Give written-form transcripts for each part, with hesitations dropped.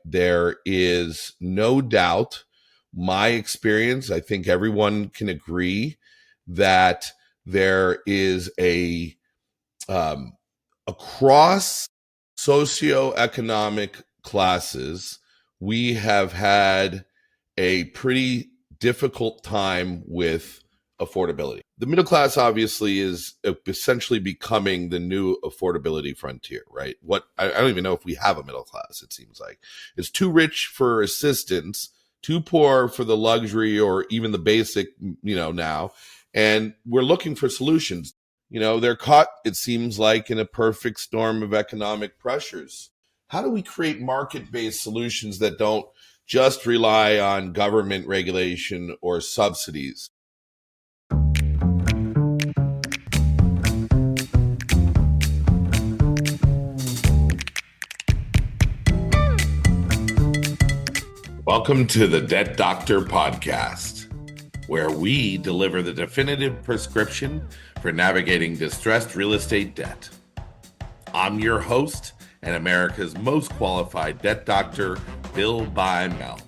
there is no doubt, my experience, I think everyone can agree that there is across socioeconomic classes, we have had a pretty difficult time with affordability. The middle class obviously is essentially becoming the new affordability frontier, right? I don't even know if we have a middle class. It seems like it's too rich for assistance, too poor for the luxury or even the basic, now. And we're looking for solutions. They're caught, it seems like, in a perfect storm of economic pressures. How do we create market-based solutions that don't just rely on government regulation or subsidies? Welcome to the Debt Doctor podcast, where we deliver the definitive prescription for navigating distressed real estate debt. I'm your host and America's most qualified debt doctor, Bill Bymel.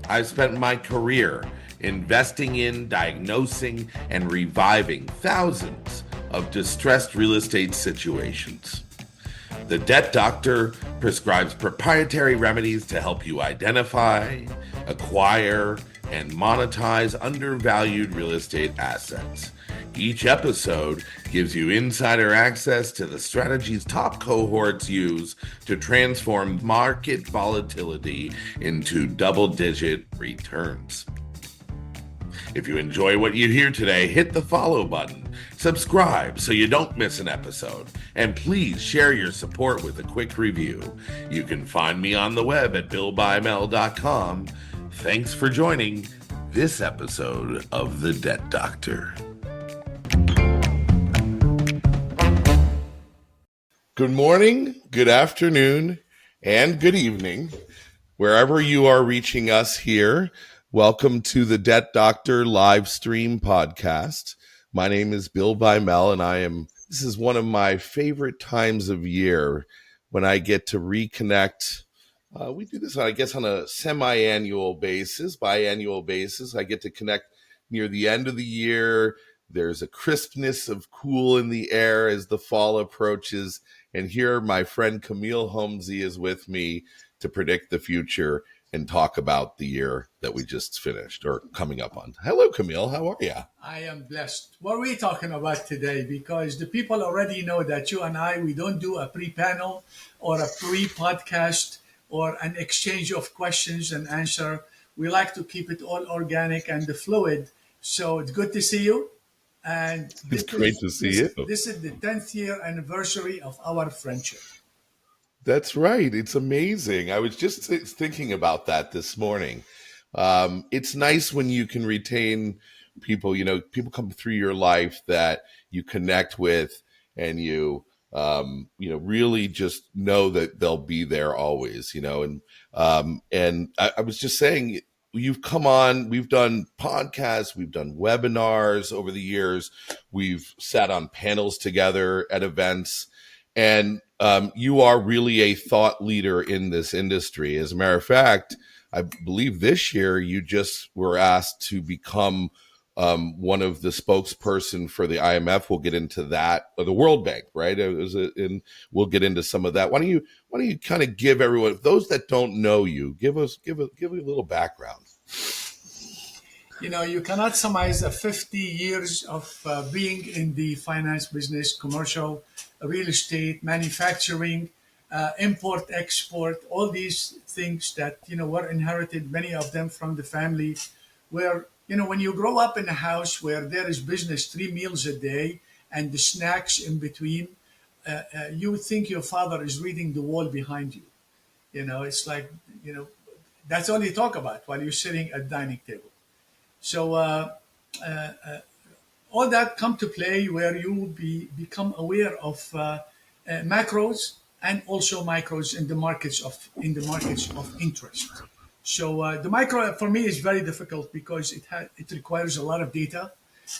I've spent my career investing in, diagnosing, and reviving thousands of distressed real estate situations. The Debt Doctor prescribes proprietary remedies to help you identify, acquire, and monetize undervalued real estate assets. Each episode gives you insider access to the strategies top cohorts use to transform market volatility into double-digit returns. If you enjoy what you hear today, hit the follow button, subscribe so you don't miss an episode, and please share your support with a quick review. You can find me on the web at billbymel.com. Thanks for joining this episode of The Debt Doctor. Good morning, good afternoon, and good evening, wherever you are reaching us here. Welcome to the Debt Doctor live stream podcast. My name is Bill Bymel, and this is one of my favorite times of year when I get to reconnect. We do this, I guess, on a semi-annual basis, biannual basis. I get to connect near the end of the year. There's a crispness of cool in the air as the fall approaches. And here my friend Kamil Homsi is with me to predict the future and talk about the year that we just finished or coming up on. Hello, Kamil. How are you? I am blessed. What are we talking about today? Because the people already know that you and I, we don't do a pre-panel or a pre-podcast or an exchange of questions and answer. We like to keep it all organic and fluid. So it's good to see you. And It's great to see you. This is the 10th year anniversary of our friendship. That's right. It's amazing. I was just thinking about that this morning. It's nice when you can retain people, people come through your life that you connect with and you really just know that they'll be there always, and I was just saying, you've come on, we've done podcasts, we've done webinars over the years. We've sat on panels together at events. And you are really a thought leader in this industry. As a matter of fact, I believe this year you just were asked to become one of the spokesperson for the IMF. We'll get into that, or the World Bank, right? And we'll get into some of that. Why don't you kind of give everyone, those that don't know you, give a little background. You cannot summarize 50 years of being in the finance business, commercial, real estate, manufacturing, import, export, all these things that, were inherited, many of them from the family, where, when you grow up in a house where there is business 3 meals a day and the snacks in between, you would think your father is reading the wall behind you. It's like, that's all you talk about while you're sitting at dining table. So all that come to play where you become aware of macros and also micros in the markets of interest. So the micro for me is very difficult because it requires a lot of data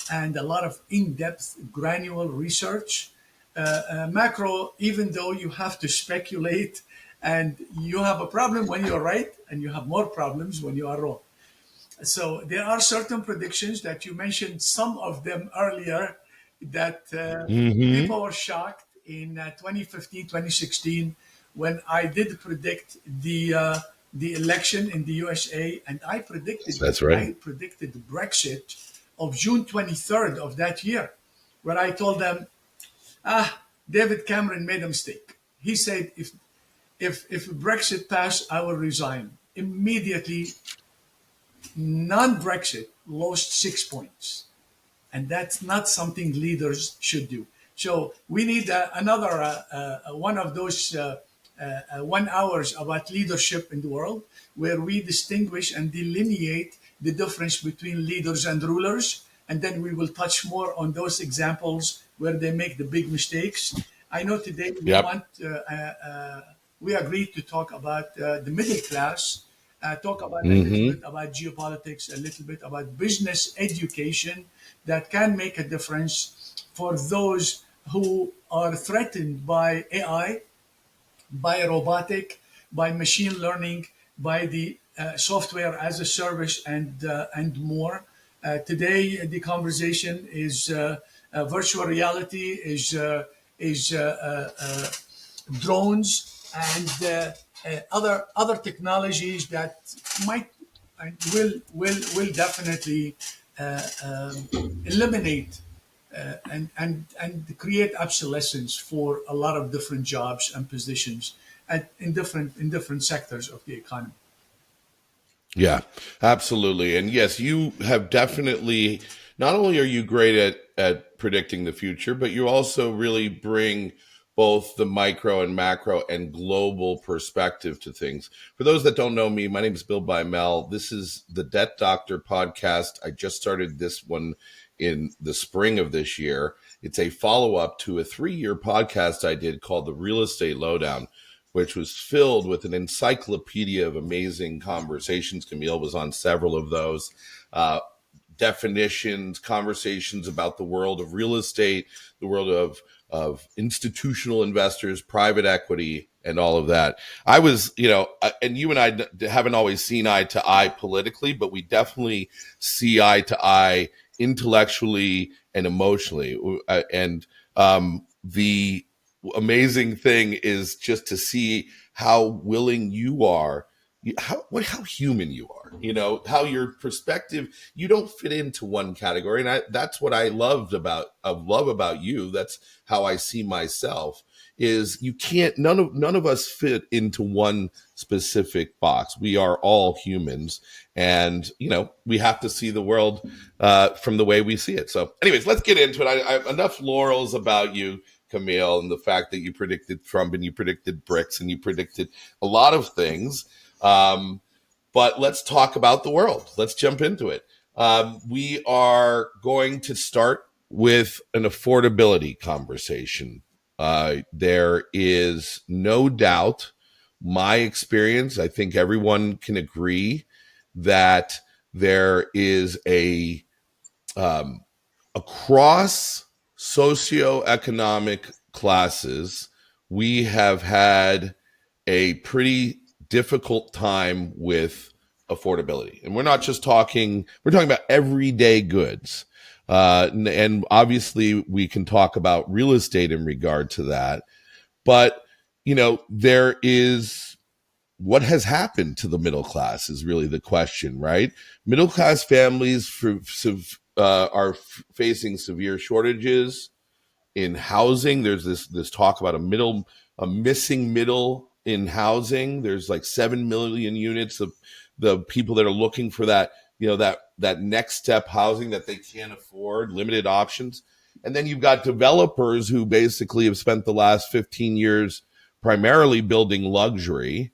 and a lot of in-depth granular research. Macro, even though you have to speculate And you have a problem when you're right, and you have more problems when you are wrong. So there are certain predictions that you mentioned, some of them earlier, that Hmm. people were shocked in 2015, 2016, when I did predict the election in the USA, and That's right. I predicted Brexit of June 23rd of that year, where I told them, David Cameron made a mistake. He said, if Brexit passed, I will resign. Immediately, non-Brexit lost 6 points, and that's not something leaders should do. So we need another one of those 1 hours about leadership in the world, where we distinguish and delineate the difference between leaders and rulers, and then we will touch more on those examples where they make the big mistakes. I know today Yep. we agreed to talk about the middle class, talk about a little bit Hmm. about geopolitics, a little bit about business education that can make a difference for those who are threatened by AI, by robotic, by machine learning, by the software as a service, and more. Today, the conversation is virtual reality, is drones, and other technologies that might and will definitely eliminate and create obsolescence for a lot of different jobs and positions in different sectors of the economy. Yeah, absolutely. And yes, you have definitely, not only are you great at predicting the future, but you also really bring both the micro and macro and global perspective to things. For those that don't know me, my name is Bill Bymel. This is the Debt Doctor podcast. I just started this one in the spring of this year. It's a follow up to a 3-year podcast I did called The Real Estate Lowdown, which was filled with an encyclopedia of amazing conversations. Kamil was on several of those. Uh, Definitions, conversations about the world of real estate, the world of institutional investors, private equity, and all of that. I was, and you and I haven't always seen eye to eye politically, but we definitely see eye to eye intellectually and emotionally. And the amazing thing is just to see how willing you are, how human you are, how your perspective, you don't fit into one category. And that's what I love about you. That's how I see myself, is you can't, none of us fit into one specific box. We are all humans, and we have to see the world from the way we see it. So anyways, let's get into it. I have enough laurels about you, Camille, and the fact that you predicted Trump and you predicted BRICS and you predicted a lot of things. But let's talk about the world. Let's jump into it. We are going to start with an affordability conversation. There is no doubt, my experience, I think everyone can agree that there is um, across socioeconomic classes, we have had a pretty difficult time with affordability. And we're not just talking, we're talking about everyday goods. And obviously, we can talk about real estate in regard to that. But, there is, what has happened to the middle class is really the question, right? Middle class families are facing severe shortages in housing. There's this talk about a missing middle in housing. There's like 7 million units of the people that are looking for that, that next step housing that they can't afford, limited options. And then you've got developers who basically have spent the last 15 years primarily building luxury.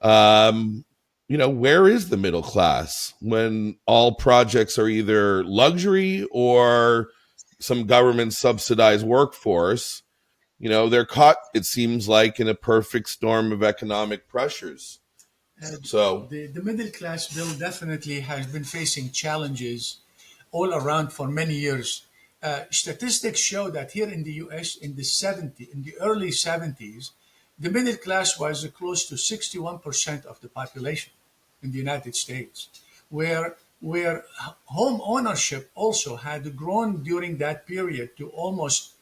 um, where is the middle class when all projects are either luxury or some government subsidized workforce? They're caught, it seems like, in a perfect storm of economic pressures. Uh, So, the middle class bill definitely has been facing challenges all around for many years. Statistics show that here in the US in the early 70s, the middle class was close to 61% of the population in the United States, where home ownership also had grown during that period to almost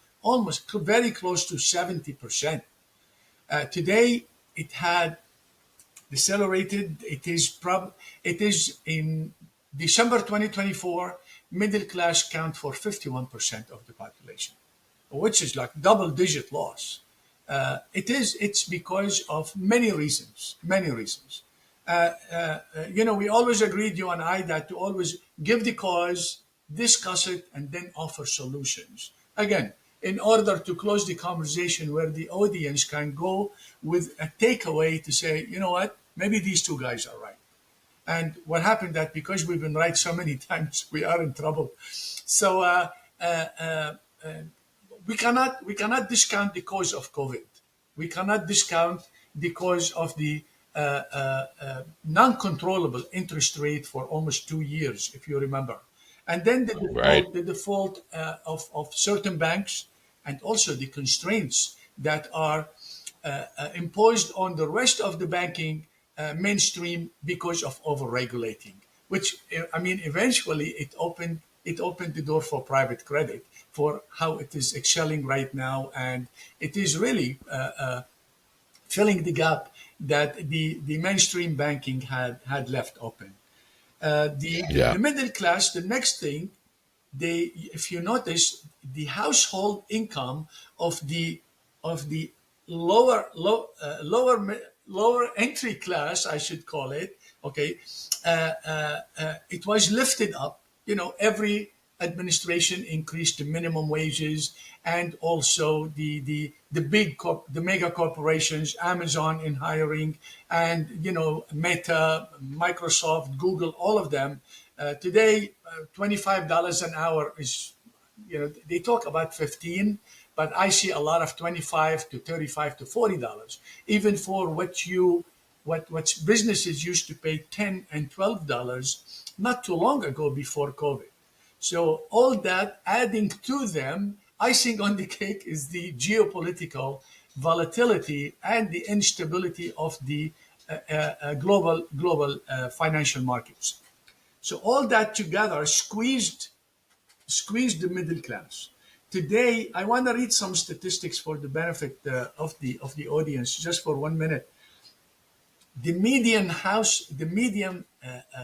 very close to 70%. Today, it had decelerated. It is in December 2024, middle class count for 51% of the population, which is like double digit loss. It's because of many reasons, many reasons. We always agreed, you and I, that to always give the cause, discuss it, and then offer solutions. Again, in order to close the conversation where the audience can go with a takeaway to say, you know what, maybe these two guys are right. And what happened that because we've been right so many times, we are in trouble. So we cannot discount the cause of COVID. We cannot discount the cause of the non-controllable interest rate for almost 2 years, if you remember. And then the Right. default of certain banks, and also the constraints that are imposed on the rest of the banking mainstream because of over-regulating. Which I mean, eventually it opened the door for private credit for how it is excelling right now, and it is really filling the gap that the mainstream banking had left open. The Yeah. middle class, the next thing, if you notice, the household income of the lower entry class, I should call it, okay, it was lifted up. Every administration increased the minimum wages, and also the mega corporations, Amazon in hiring, and Meta, Microsoft, Google, all of them. Today, $25 an hour is, they talk about 15, but I see a lot of 25 to 35 to $40, even for what businesses used to pay 10 and $12 not too long ago before COVID. So all that adding to them, icing on the cake is the geopolitical volatility and the instability of the global financial markets. So all that together squeezed the middle class. Today, I want to read some statistics for the benefit of the audience, just for 1 minute. The median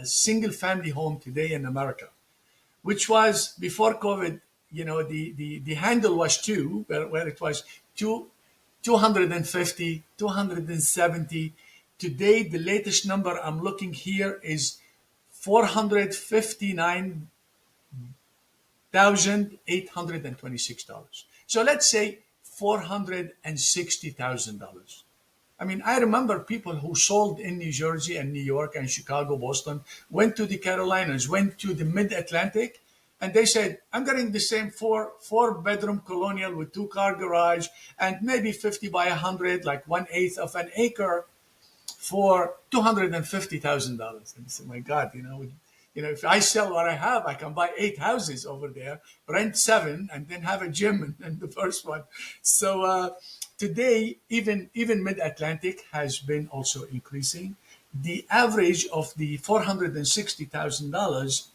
single family home today in America, which was before COVID, the handle was two, where it was 250, 270. Today, the latest number I'm looking here is $459,826. So let's say $460,000. I mean, I remember people who sold in New Jersey and New York and Chicago, Boston, went to the Carolinas, went to the Mid-Atlantic, and they said, I'm getting the same four-bedroom colonial with two-car garage and maybe 50 by 100, like 1/8 of an acre, for $250,000. And I said, my God, if I sell what I have, I can buy 8 houses over there, rent 7, and then have a gym in the first one. So today, even Mid-Atlantic has been also increasing. The average of the $460,000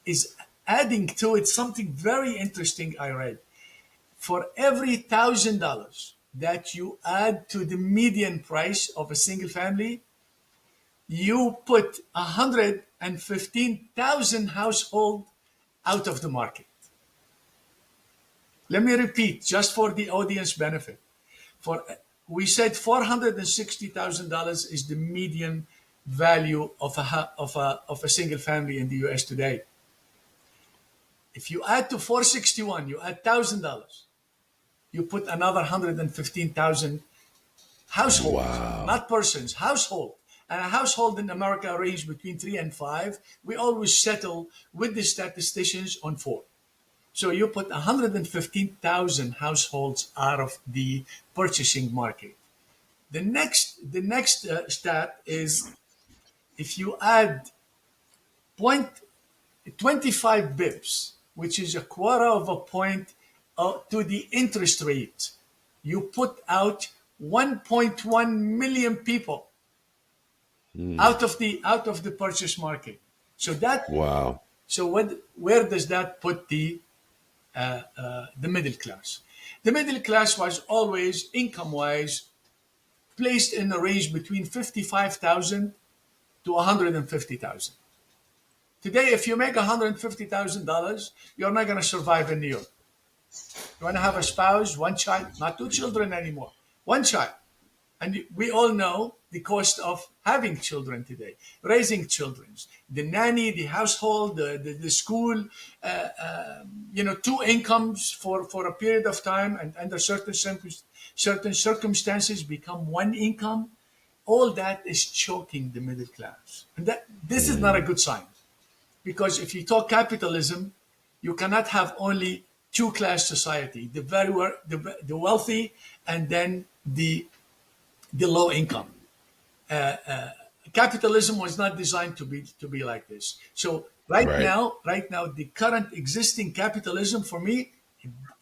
is adding to it something very interesting I read. For every $1,000 that you add to the median price of a single family, you put 115,000 households out of the market. Let me repeat, just for the audience benefit. We said $460,000 is the median value of a single family in the U.S. today. If you add to 461, you add $1,000. You put another 115,000 households, Wow. not persons, household. And a household in America range between 3 and 5. We always settle with the statisticians on 4. So you put 115,000 households out of the purchasing market. The next stat is, if you add point 25 bips, which is a quarter of a point to the interest rate, you put out 1.1 million people out of the purchase market. So Wow. where does that put the middle class? The middle class was always income wise placed in a range between 55,000 to 150,000. Today, if you make $150,000, you're not going to survive in New York. You want to have a spouse, one child, not two children anymore, one child. And we all know the cost of having children today, raising children, the nanny, the household, the school, two incomes for a period of time, and under certain circumstances become one income. All that is choking the middle class. And this is not a good sign. Because if you talk capitalism, you cannot have only two-class society: the wealthy, and then the low income. Capitalism was not designed to be like this. So right Right. now, the current existing capitalism for me,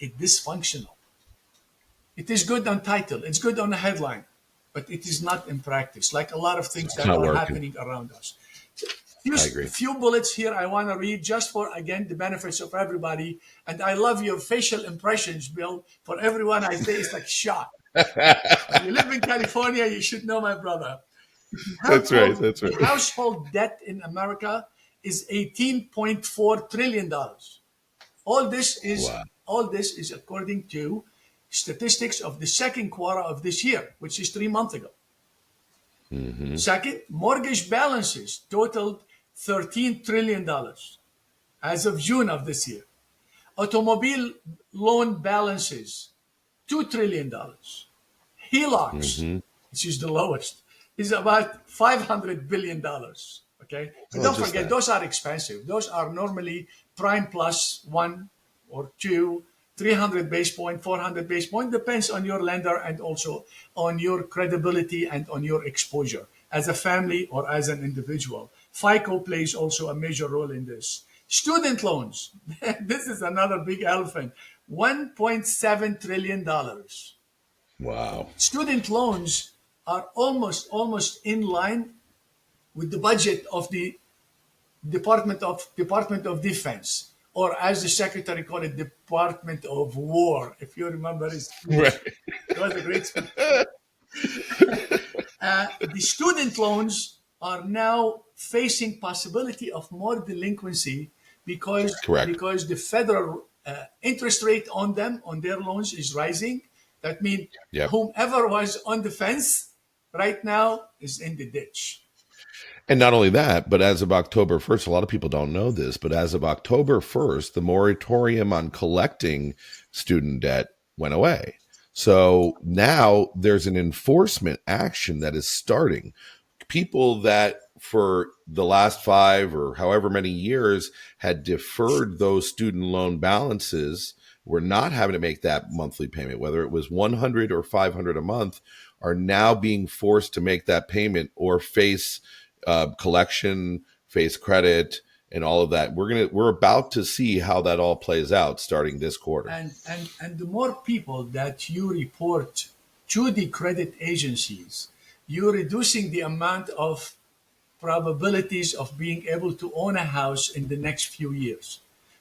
it dysfunctional. It is good on title, it's good on the headline, but it is not in practice. Like a lot of things It's that not are working. happening around us. I agree. Few bullets here I want to read just for, again, the benefits of everybody. And I love your facial impressions, Bill. For everyone I say, it's like shock. You live in California, you should know my brother. That's right. That's The right. household debt in America is $18.4 trillion. All this is Wow. all this is according to statistics of the second quarter of this year, which is 3 months ago. Second, mortgage balances totaled $13 trillion as of June of this year. Automobile loan balances, $2 trillion. HELOCs, which is the lowest, is about $500 billion. Okay? But Oh, don't just forget, that. those are expensive. Those are normally prime plus one or two, 300 base point, 400 base point, depends on your lender and also on your credibility and on your exposure as a family or as an individual. FICO plays also a major role in this. Student loans, this is another big elephant, $1.7 trillion. Wow. Student loans are almost in line with the budget of the Department of Defense, or as the secretary called it, Department of War. If you remember his speech, Right. it was a great speech. The student loans are now facing possibility of more delinquency because Correct. because the federal interest rate on their loans is rising. That means Yep. whomever was on the fence right now is in the ditch. And not only that, but as of October 1st, a lot of people don't know this, but as of October 1st, the moratorium on collecting student debt went away. So now there's an enforcement action that is starting. People that for the last 5 or however many years had deferred those student loan balances were not having to make that monthly payment, whether it was 100 or 500 a month, are now being forced to make that payment or face collection, face credit, and all of that. We're about to see how that all plays out starting this quarter. And the more people that you report to the credit agencies, you're reducing the amount of probabilities of being able to own a house in the next few years,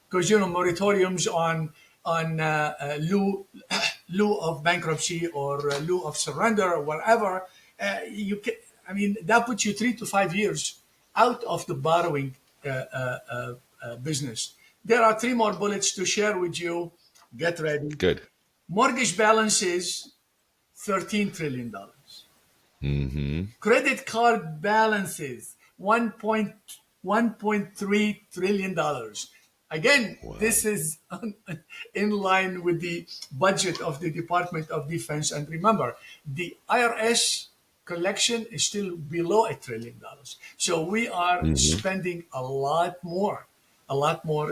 because moratoriums on lieu of bankruptcy or lieu of surrender or whatever, you can. I mean, that puts you 3 to 5 years out of the borrowing business. There are three more bullets to share with you. Get ready. Good. Mortgage balances, $13 trillion. Credit card balances, $1.3 trillion. Again, this is in line with the budget of the Department of Defense. And remember, the IRS collection is still below $1 trillion. So we are spending a lot more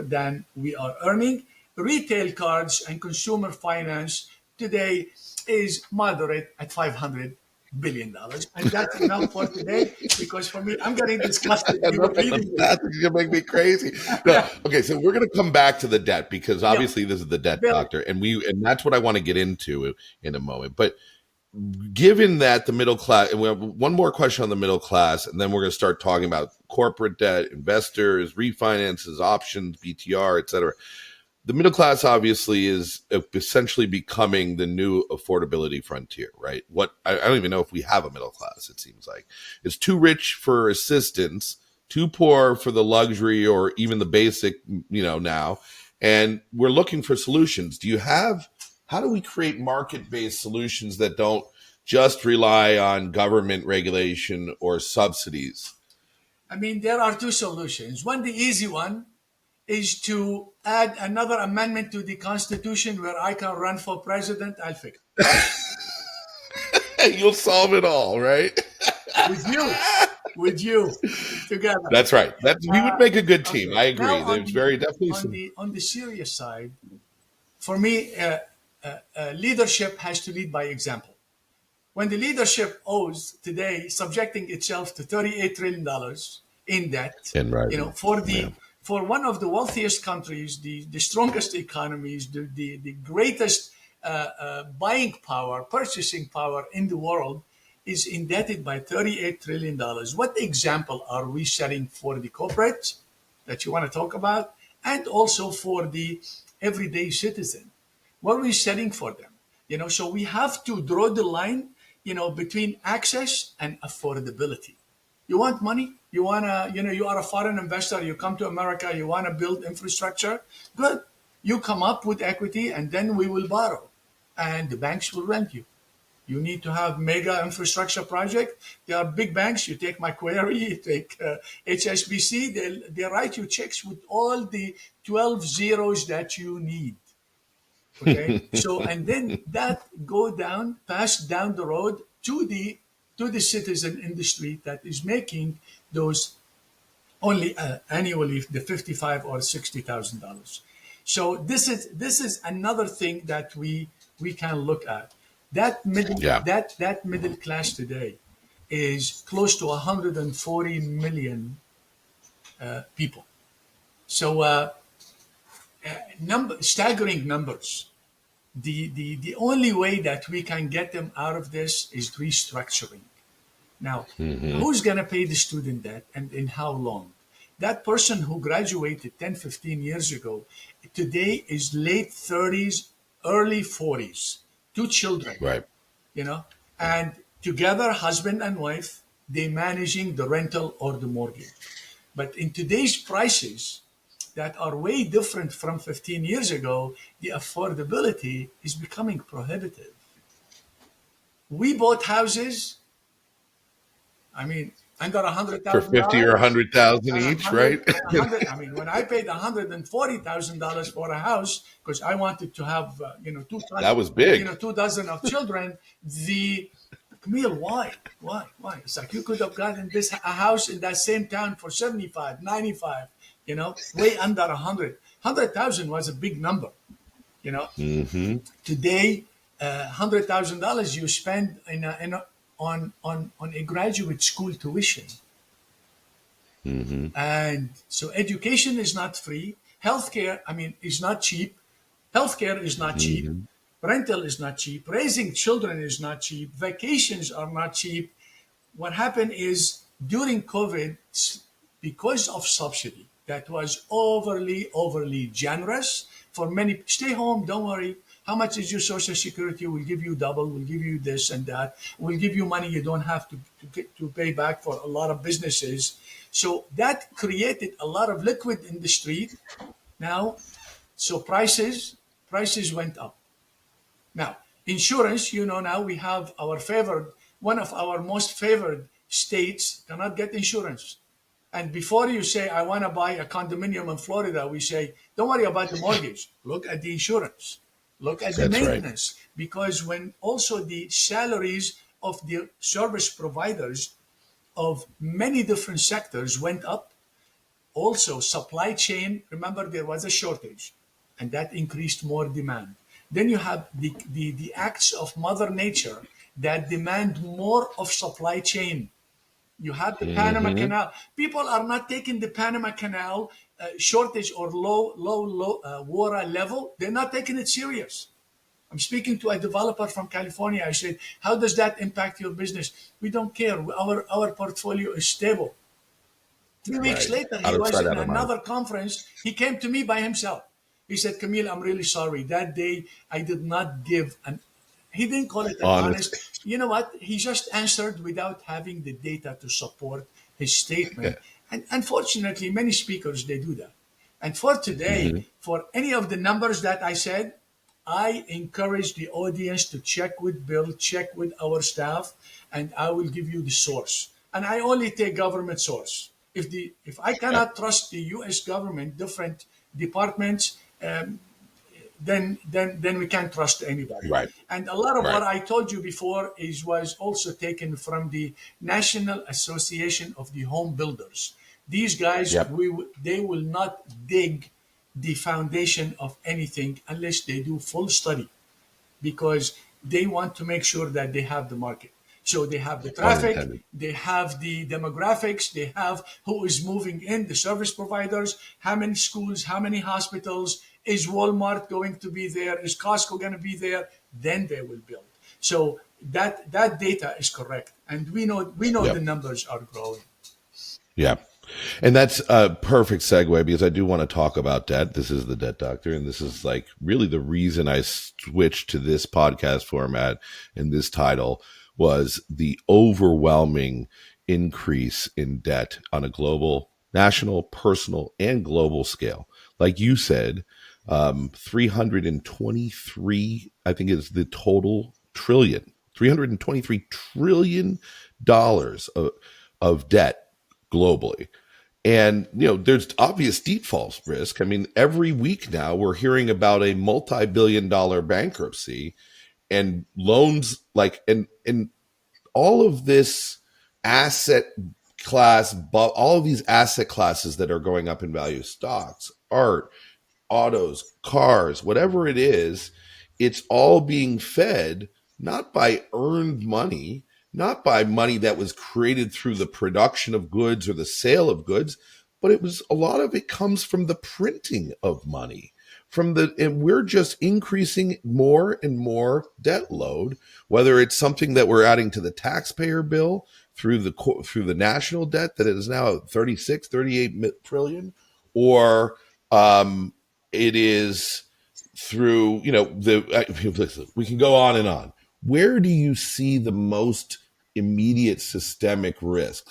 than we are earning. Retail cards and consumer finance today is moderate at $500 billion. And that's enough for today, because for me, I'm getting disgusted even reading this. That's going to make me crazy. No, okay, so we're going to come back to the debt because obviously this is the debt Bill. doctor, and that's what I want to get into in a moment. But given that the middle class, and we have one more question on the middle class, and then we're going to start talking about corporate debt, investors, refinances, options, BTR, et cetera. The middle class obviously is essentially becoming the new affordability frontier, right? I don't even know if we have a middle class. It seems like it's too rich for assistance, too poor for the luxury or even the basic, now. And we're looking for solutions. How do we create market-based solutions that don't just rely on government regulation or subsidies? I mean, there are two solutions. One, the easy one, is to add another amendment to the Constitution where I can run for president. I'll fix You'll solve it all, right? it. With you, together. That's right. We would make a good team. Okay. I Now agree. There's very definitely on some. the serious side, for me, leadership has to lead by example. When the leadership owes today, subjecting itself to $38 trillion in debt, And right. Yeah. For one of the wealthiest countries, the strongest economies, the greatest buying power, purchasing power in the world, is indebted by $38 trillion. What example are we setting for the corporates that you want to talk about, and also for the everyday citizen? What are we setting for them? So we have to draw the line, between access and affordability. You want money? You want to, you are a foreign investor. You come to America. You want to build infrastructure. Good. You come up with equity, and then we will borrow, and the banks will lend you. You need to have mega infrastructure project. There are big banks. You take Macquarie, you take HSBC. They write you checks with all the 12 zeros that you need. Okay. So, and then that pass down the road to the citizen in the street that is making those only annually the 55 or $60,000. So this is another thing that we can look at. Yeah. That middle class today is close to 140 million people. So staggering numbers. The only way that we can get them out of this is restructuring. Now, who's going to pay the student debt and in how long? That person who graduated 10, 15 years ago, today is late 30s, early 40s, two children, Right. and together, husband and wife, they managing the rental or the mortgage. But in today's prices, that are way different from 15 years ago, the affordability is becoming prohibitive. We bought houses, I mean, under For 50 or $100,000. 100,000 each, right? I mean, when I paid $140,000 for a house because I wanted to have, That was big. 2 dozen of children, Camille, why? It's like you could have gotten a house in that same town for 75, 95, way under 100. 100,000 was a big number, Today, $100,000 you spend on a graduate school tuition. And so education is not free. Healthcare, is not cheap. Healthcare is not cheap. Rental is not cheap. Raising children is not cheap. Vacations are not cheap. What happened is during COVID, because of subsidy that was overly generous for many, stay home, don't worry. How much is your social security? We'll give you double. We'll give you this and that. We'll give you money you don't have to pay back for a lot of businesses. So that created a lot of liquid in the street. Now, so prices went up. Now, insurance, now we have one of our most favored states cannot get insurance. And before you say, I want to buy a condominium in Florida, we say, don't worry about the mortgage. Look at the insurance. Look at the maintenance. Right. Because when also the salaries of the service providers of many different sectors went up, also supply chain, remember there was a shortage, and that increased more demand. Then you have the acts of Mother Nature that demand more of supply chain. You have the Panama Canal. People are not taking the Panama Canal shortage or low water level. They're not taking it serious. I'm speaking to a developer from California. I said, how does that impact your business? We don't care. Our portfolio is stable. 3 weeks Right. later, he Out of was sight, in out of mind. another conference. He came to me by himself. He said, Camille, I'm really sorry. That day, I did not give an, he didn't call it an honest. Honest. You know what? He just answered without having the data to support his Yeah. statement. And unfortunately, many speakers, they do that. And for today, Hmm. for any of the numbers that I said, I encourage the audience to check with Bill, check with our staff, and I will give you the source. And I only take government source. If I Yeah. cannot trust the U.S. government, different departments, then we can't trust anybody. Right. And a lot of what Right. I told you before is was also taken from the National Association of the Home Builders. These guys, Yep. they will not dig the foundation of anything unless they do full study, because they want to make sure that they have the market. So they have the Pun traffic, intended. they have the demographics, they have who is moving in, the service providers, how many schools, how many hospitals, is Walmart going to be there, is Costco going to be there? Then they will build. So that data is correct, and we know the Yep. numbers are growing. Yeah. And that's a perfect segue because I do want to talk about debt. This is the Debt Doctor, and this is like really the reason I switched to this podcast format and this title was the overwhelming increase in debt on a global, national, personal, and global scale. Like you said, 323, I think is the total trillion, $323 trillion of debt globally. And, there's obvious default risk. I mean, every week now we're hearing about a multi-billion-dollar bankruptcy and loans and all of this asset all of these asset classes that are going up in value, stocks, art, autos, cars, whatever it is, it's all being fed not by earned money, not by money that was created through the production of goods or the sale of goods, but it was a lot of it comes from the printing of money. And we're just increasing more and more debt load, whether it's something that we're adding to the taxpayer bill through the national debt that is now 36, 38 trillion, or it is through listen, we can go on and on. Where do you see the most immediate systemic risk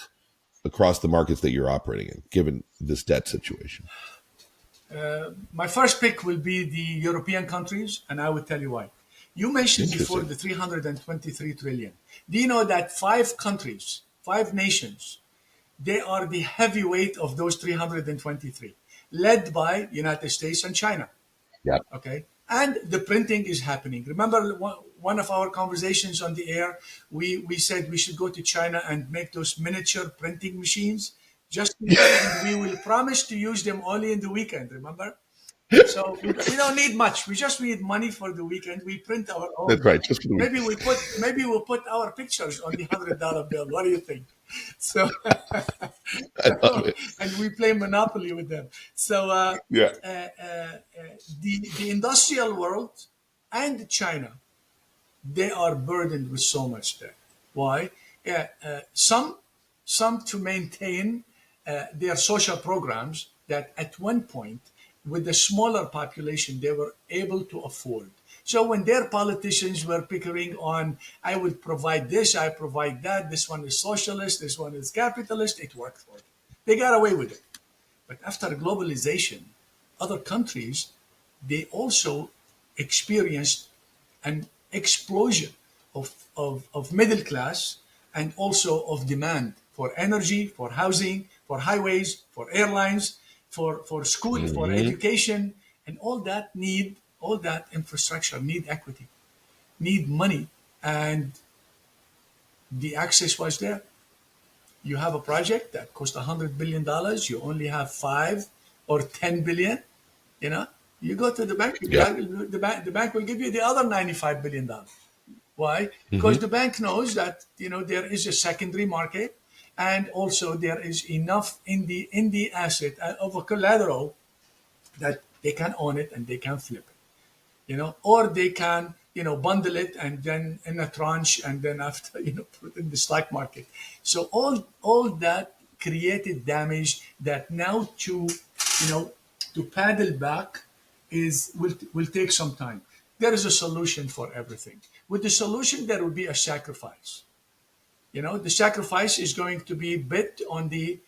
across the markets that you're operating in, given this debt situation? My first pick will be the European countries, and I will tell you why. You mentioned before Interesting. the 323 trillion. Do you know that 5 countries, 5 nations, they are the heavyweight of those 323, led by United States and China? Yeah. Okay, and the printing is happening. Remember one of our conversations on the air, we said we should go to China and make those miniature printing machines, just and we will promise to use them only in the weekend, remember? So we don't need much. We just need money for the weekend. We print our That's own. right. Just for the week. Maybe we'll put our pictures on the $100 bill. What do you think? So I love it. and we play Monopoly with them. So Yeah. the industrial world and China, they are burdened with so much debt. Why? Some to maintain their social programs that at one point, with the smaller population, they were able to afford. So when their politicians were pickering on, I will provide this, I provide that, this one is socialist, this one is capitalist, it worked for them. They got away with it. But after globalization, other countries, they also experienced an explosion of middle class and also of demand for energy, for housing, for highways, for airlines, for school, for Hmm. education, and all that infrastructure need equity, need money, and the access was there. You have a project that costs $100 billion, you only have 5 or 10 billion, you know, you go to the bank, Yeah. the bank will give you the other $95 billion. Why? Because Hmm. the bank knows that there is a secondary market, and also there is enough in the asset of a collateral that they can own it and they can flip it, or they can bundle it and then in a tranche and then after, put it in the stock market. So all that created damage that now to paddle back will take some time. There is a solution for everything. With the solution, there will be a sacrifice. The sacrifice is going to be bit on the,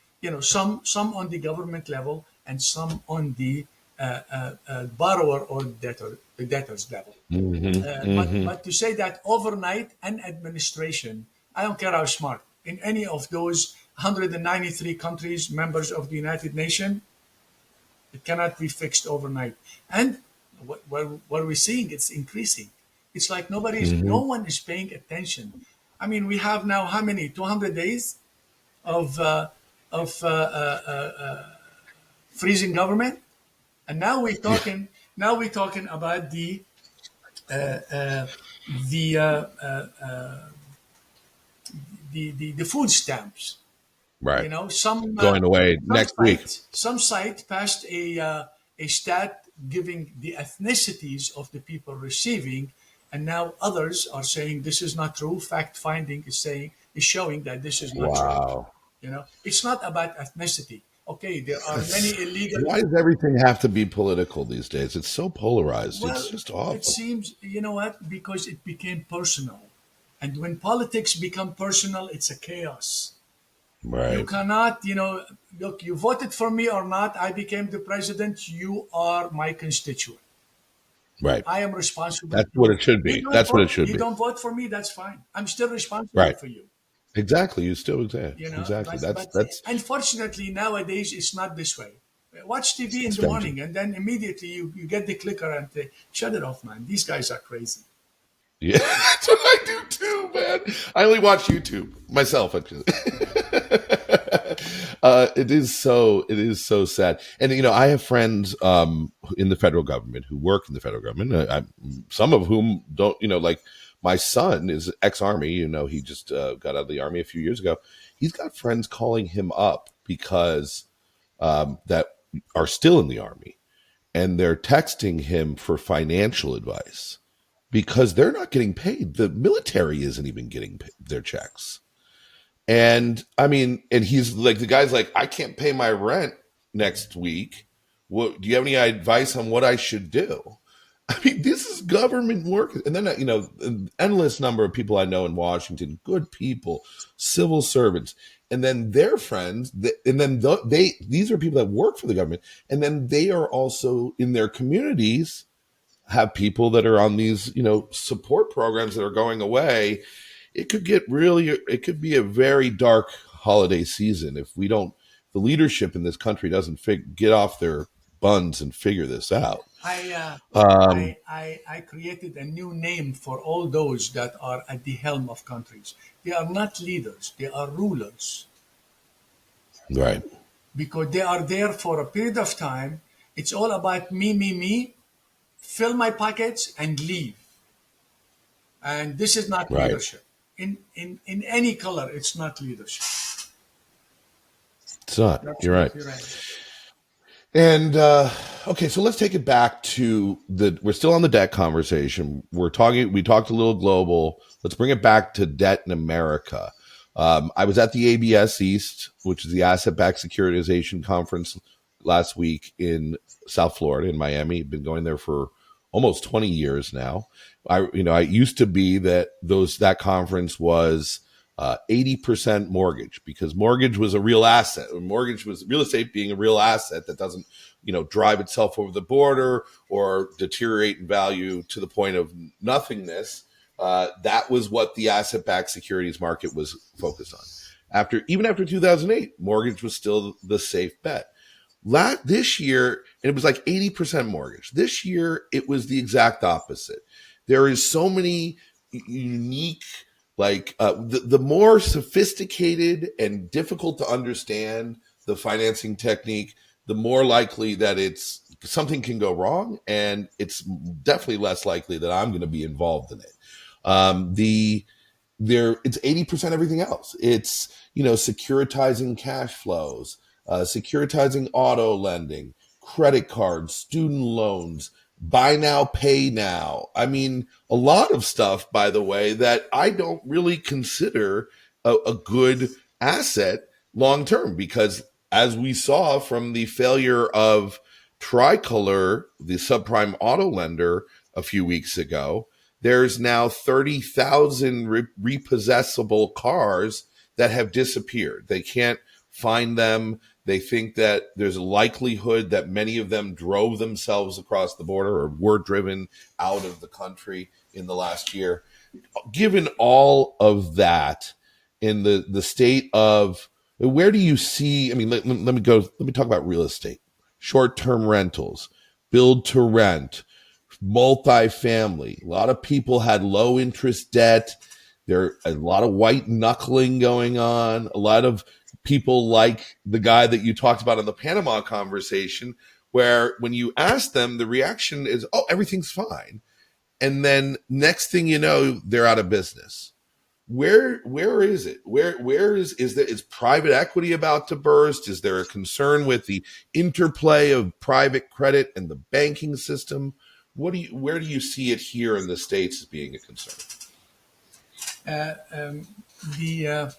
some on the government level and some on the borrower or the debtor's level. But to say that overnight an administration, I don't care how smart, in any of those 193 countries, members of the United Nations, it cannot be fixed overnight. And what we're seeing, it's increasing. It's like no one is paying attention. I mean, we have now how many? 200 days of freezing government, and now we're talking. Now we're talking about the uh, uh, the food stamps. Right. Some Going away next week. some site passed a stat giving the ethnicities of the people receiving, and now others are saying this is not true. Fact finding is showing that this is not true. Wow. It's not about ethnicity. Okay, there are many illegal. Why does everything have to be political these days? It's so polarized. Well, it's just awful. it seems, you know what? Because it became personal, and when politics become personal, it's a chaos. Right. You cannot, look, you voted for me or not, I became the president, you are my constituent. Right. I am responsible. That's what it should be. That's what it should You be. don't vote for me, that's fine. I'm still responsible Right. for you. Exactly. You still exactly. But That's unfortunately nowadays it's not this way. Watch TV in the strange. morning and then immediately you get the clicker and say, shut it off, man. These guys are crazy. Yeah, that's what I do too, man. I only watch YouTube myself, actually. It is so sad. And I have friends in the federal government who work in the federal government. Some of whom don't. Like my son is ex-army. He just got out of the army a few years ago. He's got friends calling him up because that are still in the army, and they're texting him for financial advice. Because they're not getting paid. The military isn't even getting their checks. And I mean, and he's like, the guy's like, I can't pay my rent next week. What do you have any advice on what I should do? I mean, this is government work. And then, an endless number of people I know in Washington, good people, civil servants, and then their friends. And then these are people that work for the government. And then they are also in their communities have people that are on these, support programs that are going away. It could be a very dark holiday season if the leadership in this country doesn't get off their buns and figure this out. I created a new name for all those that are at the helm of countries. They are not leaders, they are rulers. Right. Because they are there for a period of time. It's all about me, fill my pockets and leave. And this is not Right. leadership. In any color, it's not leadership. It's not. You're right. And okay, so let's take it back to we're still on the debt conversation. We talked a little global. Let's bring it back to debt in America. I was at the ABS East, which is the asset-backed securitization conference last week in South Florida, in Miami. I've been going there for almost 20 years now. I used to be that conference was 80% mortgage, because mortgage was a real asset. Mortgage was real estate being a real asset that doesn't, drive itself over the border or deteriorate in value to the point of nothingness. That was what the asset-backed securities market was focused on. Even after 2008, mortgage was still the safe bet. This year, and it was like 80% mortgage. This year, it was the exact opposite. There is so many unique, the more sophisticated and difficult to understand the financing technique, the more likely that something can go wrong, and it's definitely less likely that I'm going to be involved in it. It's 80% everything else. It's securitizing cash flows, securitizing auto lending, credit cards, student loans, buy now, pay now. I mean, a lot of stuff, by the way, that I don't really consider a good asset long term, because as we saw from the failure of Tricolor, the subprime auto lender, a few weeks ago, there's now 30,000 repossessable cars that have disappeared. They can't find them. They think that there's a likelihood that many of them drove themselves across the border or were driven out of the country in the last year. Given all of that, in the state of, where do you see, I mean, let me talk about real estate, short-term rentals, build to rent, multifamily. A lot of people had low interest debt. There a lot of white knuckling going on. A lot of people like the guy that you talked about in the Panama conversation, where when you ask them, the reaction is, oh, everything's fine. And then next thing you know, they're out of business. Where is it? Where is private equity about to burst? Is there a concern with the interplay of private credit and the banking system? Where do you see it here in the States as being a concern? Uh, um, the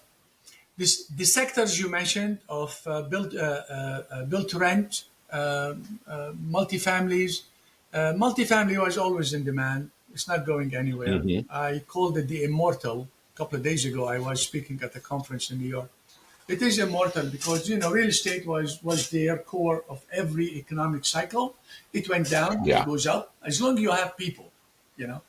the sectors you mentioned of build to rent, multifamilies. Multifamily was always in demand. It's not going anywhere. Mm-hmm. I called it the immortal. A couple of days ago, I was speaking at a conference in New York. It is immortal because real estate was their core of every economic cycle. It went down, it Yeah. goes up. As long as you have people, you know.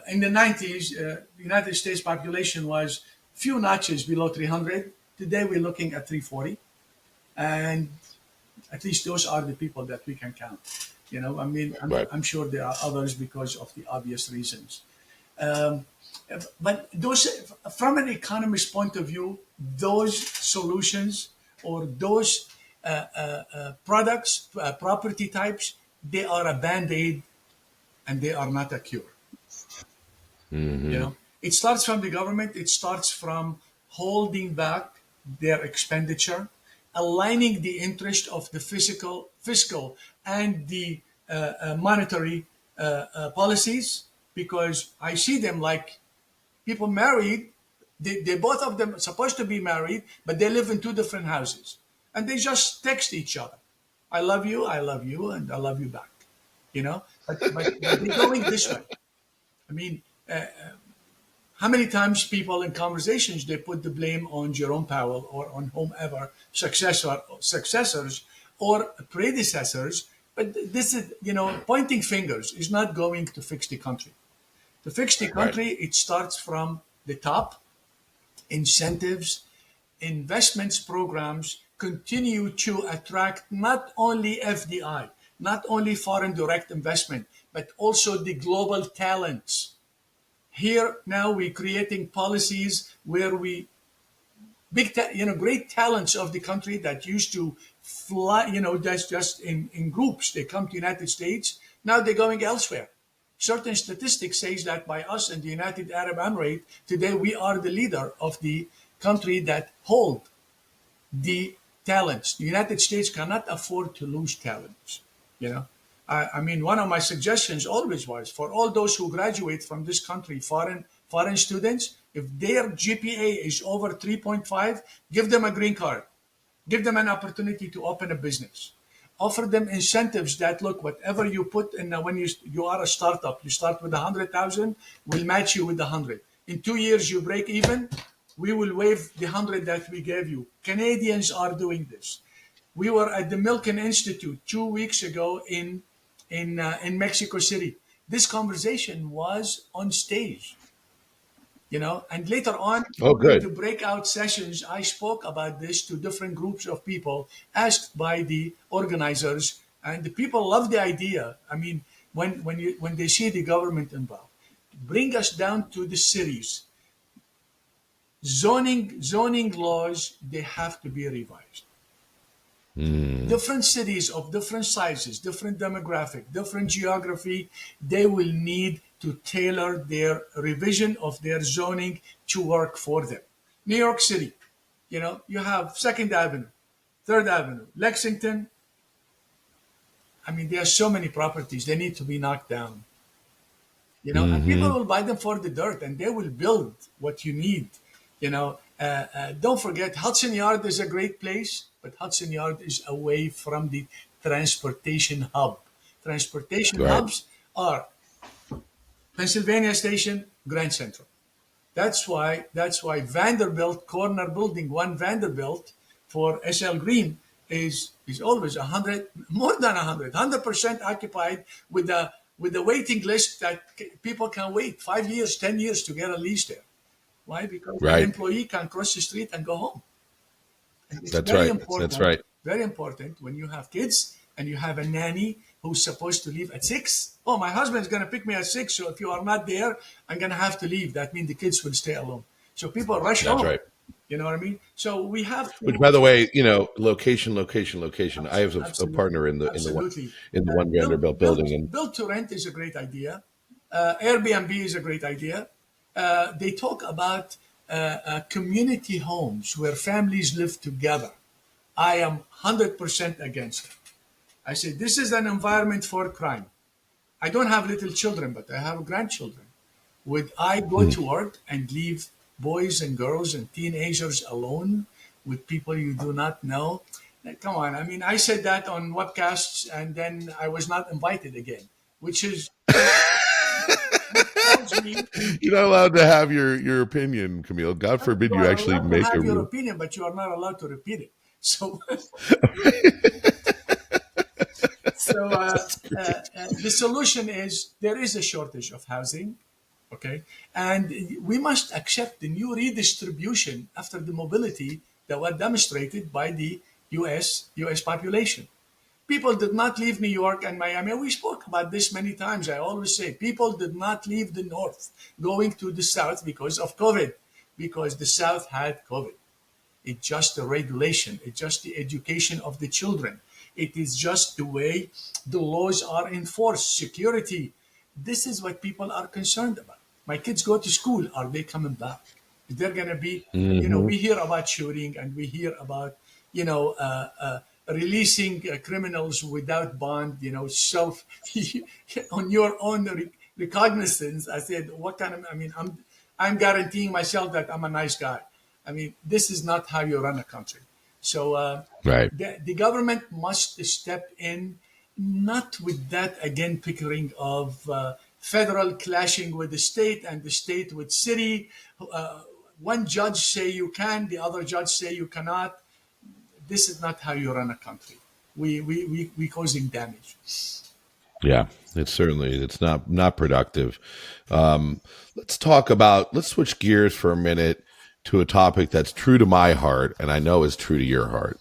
In the 90s, the United States population was few notches below 300. Today we're looking at 340, and at least those are the people that we can count. I mean, Right. I'm sure there are others because of the obvious reasons. Um, but those, from an economist point of view, those solutions or those products, property types, they are a band-aid and they are not a cure. Mm-hmm. It starts from the government. It starts from holding back their expenditure, aligning the interest of the fiscal and the monetary policies. Because I see them like people married. They both of them are supposed to be married, but they live in two different houses, and they just text each other. I love you, and I love you back. But they're going this way. I mean, how many times people in conversations they put the blame on Jerome Powell or on whomever successors or predecessors, but this is pointing fingers is not going to fix the country. To fix the Right. country, it starts from the top. Incentives, investments programs continue to attract not only FDI, not only foreign direct investment, but also the global talents. Here now we're creating policies where we great talents of the country that used to fly, that's just in groups. They come to the United States. Now they're going elsewhere. Certain statistics says that by us and the United Arab Emirates, today we are the leader of the country that hold the talents. The United States cannot afford to lose talents. You know, I mean, one of my suggestions always was for all those who graduate from this country, foreign students, if their GPA is over 3.5, give them a green card, give them an opportunity to open a business, offer them incentives that look whatever you put in when you are a startup, you start with 100,000, we'll match you with 100. In 2 years you break even, we will waive the 100 that we gave you. Canadians are doing this. We were at the Milken Institute 2 weeks ago in Mexico City. This conversation was on stage, and later on Oh, during the good. breakout sessions, I spoke about this to different groups of people asked by the organizers, and the people love the idea. I mean, when they see the government involved, bring us down to the cities. Zoning laws, they have to be revised. Mm. Different cities of different sizes, different demographic, different geography, they will need to tailor their revision of their zoning to work for them. New York City, you have Second Avenue, Third Avenue, Lexington, I mean, there are so many properties, they need to be knocked down, and people Hmm. will buy them for the dirt and they will build what you need. Don't forget, Hudson Yard is a great place, but Hudson Yard is away from the transportation hub. Transportation Right. hubs are Pennsylvania Station, Grand Central. That's why Vanderbilt Corner Building, one Vanderbilt for SL Green is always 100, more than 100% occupied with the waiting list that people can wait 5 years, 10 years to get a lease there. Why? Because an Right. employee can cross the street and go home. And it's That's right. That's right. very important when you have kids and you have a nanny who's supposed to leave at 6. Oh, my husband's going to pick me at 6. So if you are not there, I'm going to have to leave. That means the kids will stay alone. So people rush That's home. right. You know what I mean? So we have Which, to, by the way, location, location, location. I have a absolutely, partner absolutely. in the one Build, Vanderbilt build, building, and build to rent is a great idea. Airbnb is a great idea. They talk about community homes where families live together. I am 100% against it. I say this is an environment for crime. I don't have little children, but I have grandchildren. Would I go Hmm. to work and leave boys and girls and teenagers alone with people you do not know? Come on. I mean, I said that on webcasts and then I was not invited again, which tells me You're not allowed to have your opinion, Camille. God forbid you you are actually allowed to make a have your rule. opinion, but you are not allowed to repeat it. So the solution is there is a shortage of housing, okay, and we must accept the new redistribution after the mobility that was demonstrated by the U.S. population. People did not leave New York and Miami. We spoke about this many times. I always say people did not leave the North going to the South because of COVID, because the South had COVID. It's just the regulation. It's just the education of the children. It is just the way the laws are enforced. Security. This is what people are concerned about. My kids go to school. Are they coming back? Is there going to be, Hmm. we hear about shooting and we hear about, releasing criminals without bond, self on your own recognizance. I said, what kind of, I mean, I'm guaranteeing myself that I'm a nice guy. I mean, this is not how you run a country. So Right. the government must step in, not with that again pickering of federal clashing with the state and the state with city. One judge say you can, the other judge say you cannot. This is not how you run a country. We causing damage. Yeah, it's not productive. Let's switch gears for a minute to a topic that's true to my heart, and I know is true to your heart.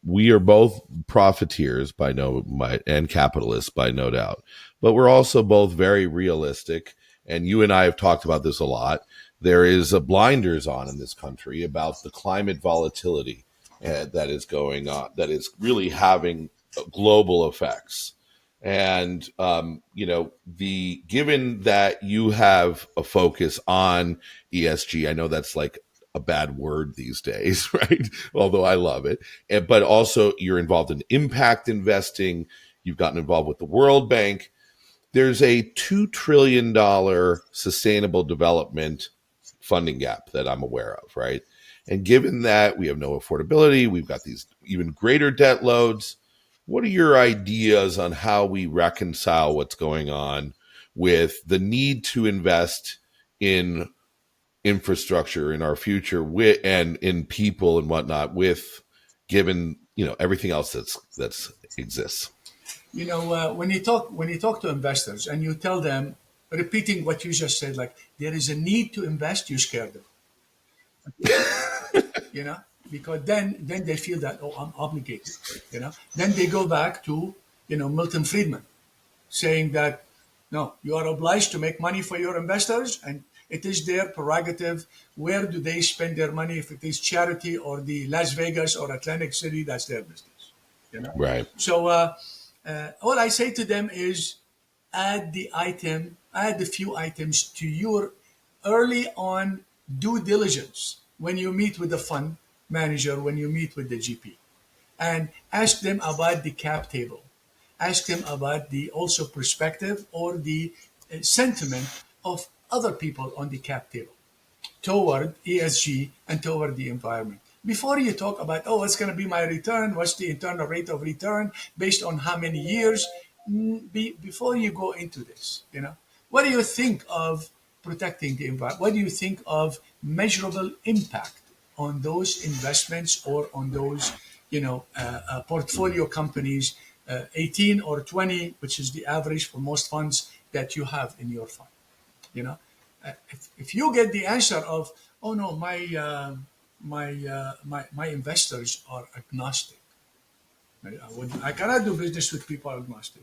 We are both profiteers and capitalists by no doubt, but we're also both very realistic. And you and I have talked about this a lot. There is a blinders on in this country about the climate volatility that is going on, that is really having global effects. And the given that you have a focus on ESG, I know that's like a bad word these days, right? Although I love it. But also you're involved in impact investing. You've gotten involved with the World Bank. There's a $2 trillion sustainable development funding gap that I'm aware of, right? And given that we have no affordability, we've got these even greater debt loads. What are your ideas on how we reconcile what's going on with the need to invest in infrastructure in our future and in people and whatnot, with given everything else that's exists? When you talk to investors and you tell them, repeating what you just said, like there is a need to invest, you scare them. you know, because then they feel that, oh, I'm obligated. Then they go back to Milton Friedman saying that no, you are obliged to make money for your investors, and it is their prerogative. Where do they spend their money? If it is charity or the Las Vegas or Atlantic City, that's their business. Right. So all I say to them is add a few items to your early on due diligence when you meet with the fund manager, when you meet with the GP, and ask them about the cap table. ask them about the also perspective or the sentiment of other people on the cap table toward ESG and toward the environment. Before you talk about, oh, what's going to be my return? What's the internal rate of return based on how many years? Before you go into this, what do you think of protecting the environment? What do you think of measurable impact on those investments or on those, portfolio companies, 18 or 20, which is the average for most funds that you have in your fund? You know, if you get the answer of, oh no, my investors are agnostic. I cannot do business with people agnostic.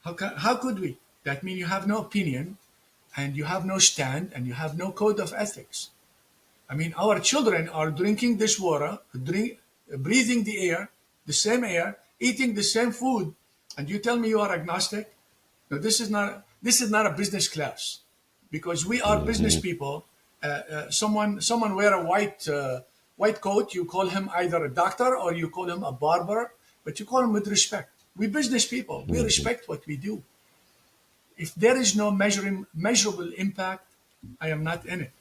How could we? That means you have no opinion, and you have no stand, and you have no code of ethics. I mean, our children are drinking this water, breathing the air, the same air, eating the same food, and you tell me you are agnostic? No, this is not a business class, because we are business people. Someone wear a white coat, you call him either a doctor or you call him a barber, but you call him with respect. We business people, we respect what we do. If there is no measurable impact, I am not in it.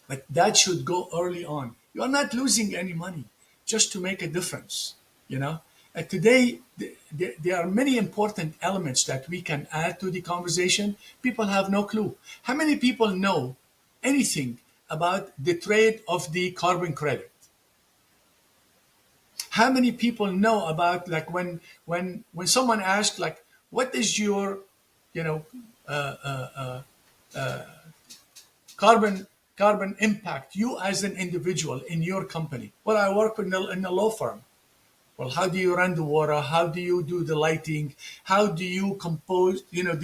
But that should go early on. You are not losing any money just to make a difference. Today, there are many important elements that we can add to the conversation. People have no clue. How many people know anything about the trade of the carbon credit? How many people know about, like, when someone asks, like, what is your, you know, carbon impact, you as an individual in your company? Well, I work in a law firm. Well, how do you run the water? How do you do the lighting? How do you compose, your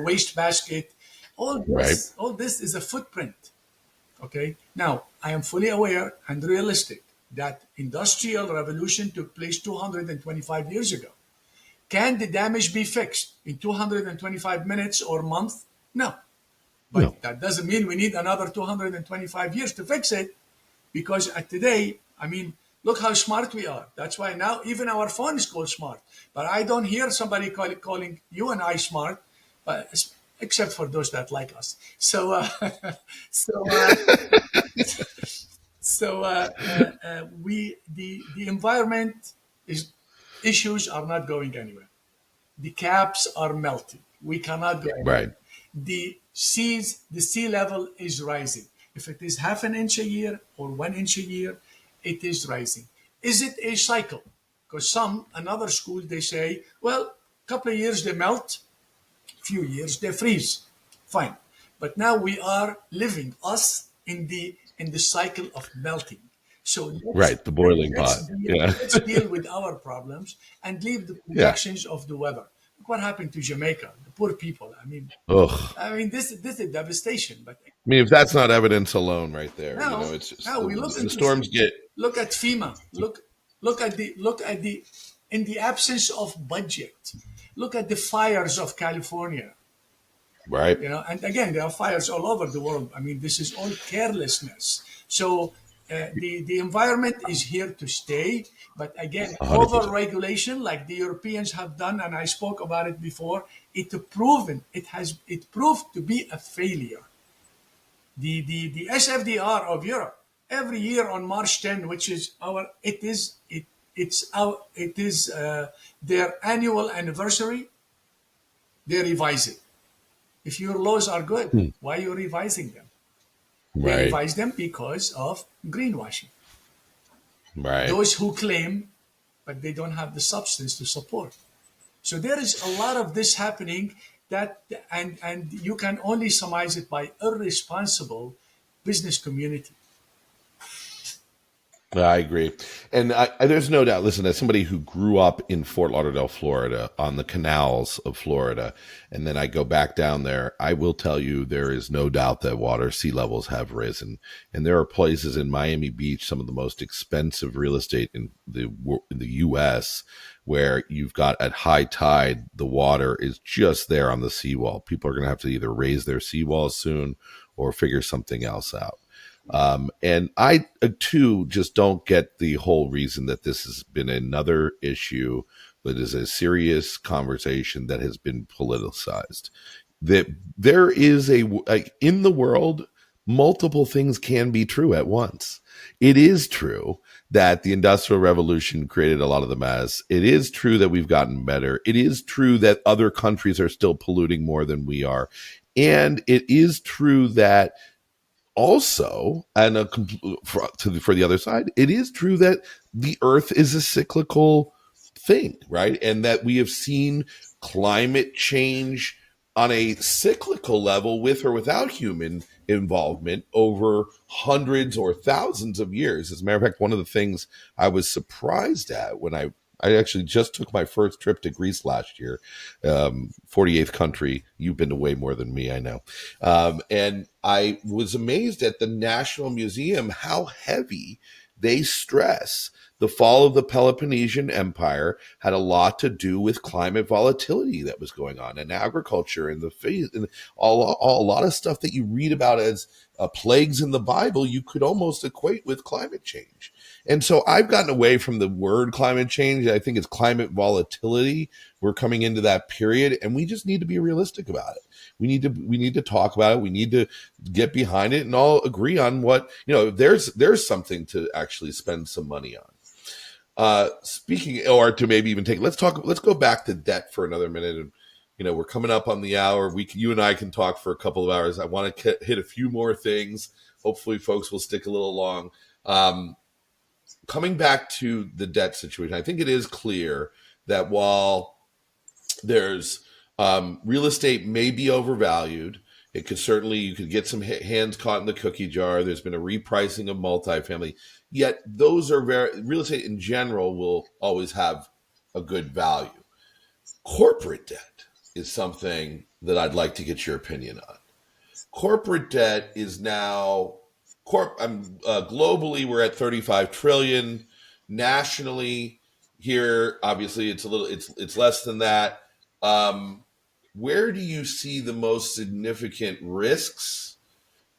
waste basket? Right. All this is a footprint. Okay. Now, I am fully aware and realistic that industrial revolution took place 225 years ago. Can the damage be fixed in 225 minutes or month? No. But No. that doesn't mean we need another 225 years to fix it, because today, I mean, look how smart we are. That's why now even our phone is called smart. But I don't hear somebody calling you and I smart, but except for those that like us. So, so, uh, the environment issues are not going anywhere. The caps are melting. We cannot go anywhere. Right. The sea level is rising. If it is half an inch a year or 1 inch a year, it is rising. Is it a cycle? Because another school, they say, well, a couple of years they melt, few years they freeze. Fine. But now we are living, us, in the cycle of melting. So Right. The boiling pot. Yeah. let's deal with our problems and leave the Yeah. projections of the weather. Look what happened to Jamaica, the poor people. Ugh. This is devastation. But I mean, if that's not evidence alone right there, now, it's just now we look the into storms get look at FEMA. Look at the in the absence of budget. Look at the fires of California. right. And again, there are fires all over the world. I mean, this is all carelessness. So the environment is here to stay. But again, 100%. over-regulation, like the Europeans have done, and I spoke about it before, it proved to be a failure. The SFDR of Europe, every year on March 10, which is their annual anniversary, they revise it. If your laws are good, why are you revising them? They Right. revise them because of greenwashing. Right. Those who claim, but they don't have the substance to support. So there is a lot of this happening and you can only surmise it by irresponsible business community. I agree. And there's no doubt, listen, as somebody who grew up in Fort Lauderdale, Florida, on the canals of Florida, and then I go back down there, I will tell you there is no doubt that water sea levels have risen. And there are places in Miami Beach, some of the most expensive real estate in the U.S., where you've got at high tide, the water is just there on the seawall. People are going to have to either raise their seawalls soon or figure something else out. And I, too, just don't get the whole reason that this has been another issue that is a serious conversation that has been politicized. That there is in the world, multiple things can be true at once. It is true that the Industrial Revolution created a lot of the mess. It is true that we've gotten better. It is true that other countries are still polluting more than we are. And it is true that also, and for the other side, it is true that the earth is a cyclical thing, right? And that we have seen climate change on a cyclical level with or without human involvement over hundreds or thousands of years. As a matter of fact, one of the things I was surprised at when I actually just took my first trip to Greece last year, 48th country. You've been to way more than me, I know. And I was amazed at the National Museum, how heavy they stress the fall of the Peloponnesian Empire had a lot to do with climate volatility that was going on, and agriculture, and a lot of stuff that you read about as plagues in the Bible, you could almost equate with climate change. And so I've gotten away from the word climate change. I think it's climate volatility. We're coming into that period, and we just need to be realistic about it. We need to talk about it. We need to get behind it and all agree on what, there's something to actually spend some money on. Speaking, or to maybe even let's go back to debt for another minute. And, we're coming up on the hour. You and I can talk for a couple of hours. I want to hit a few more things. Hopefully folks will stick a little long. Coming back to the debt situation, I think it is clear that while there's real estate may be overvalued, you could get some hands caught in the cookie jar. There's been a repricing of multifamily. Yet those are real estate in general will always have a good value. Corporate debt is something that I'd like to get your opinion on. Corporate debt is now globally we're at 35 trillion. Nationally, here obviously it's less than that. Where do you see the most significant risks?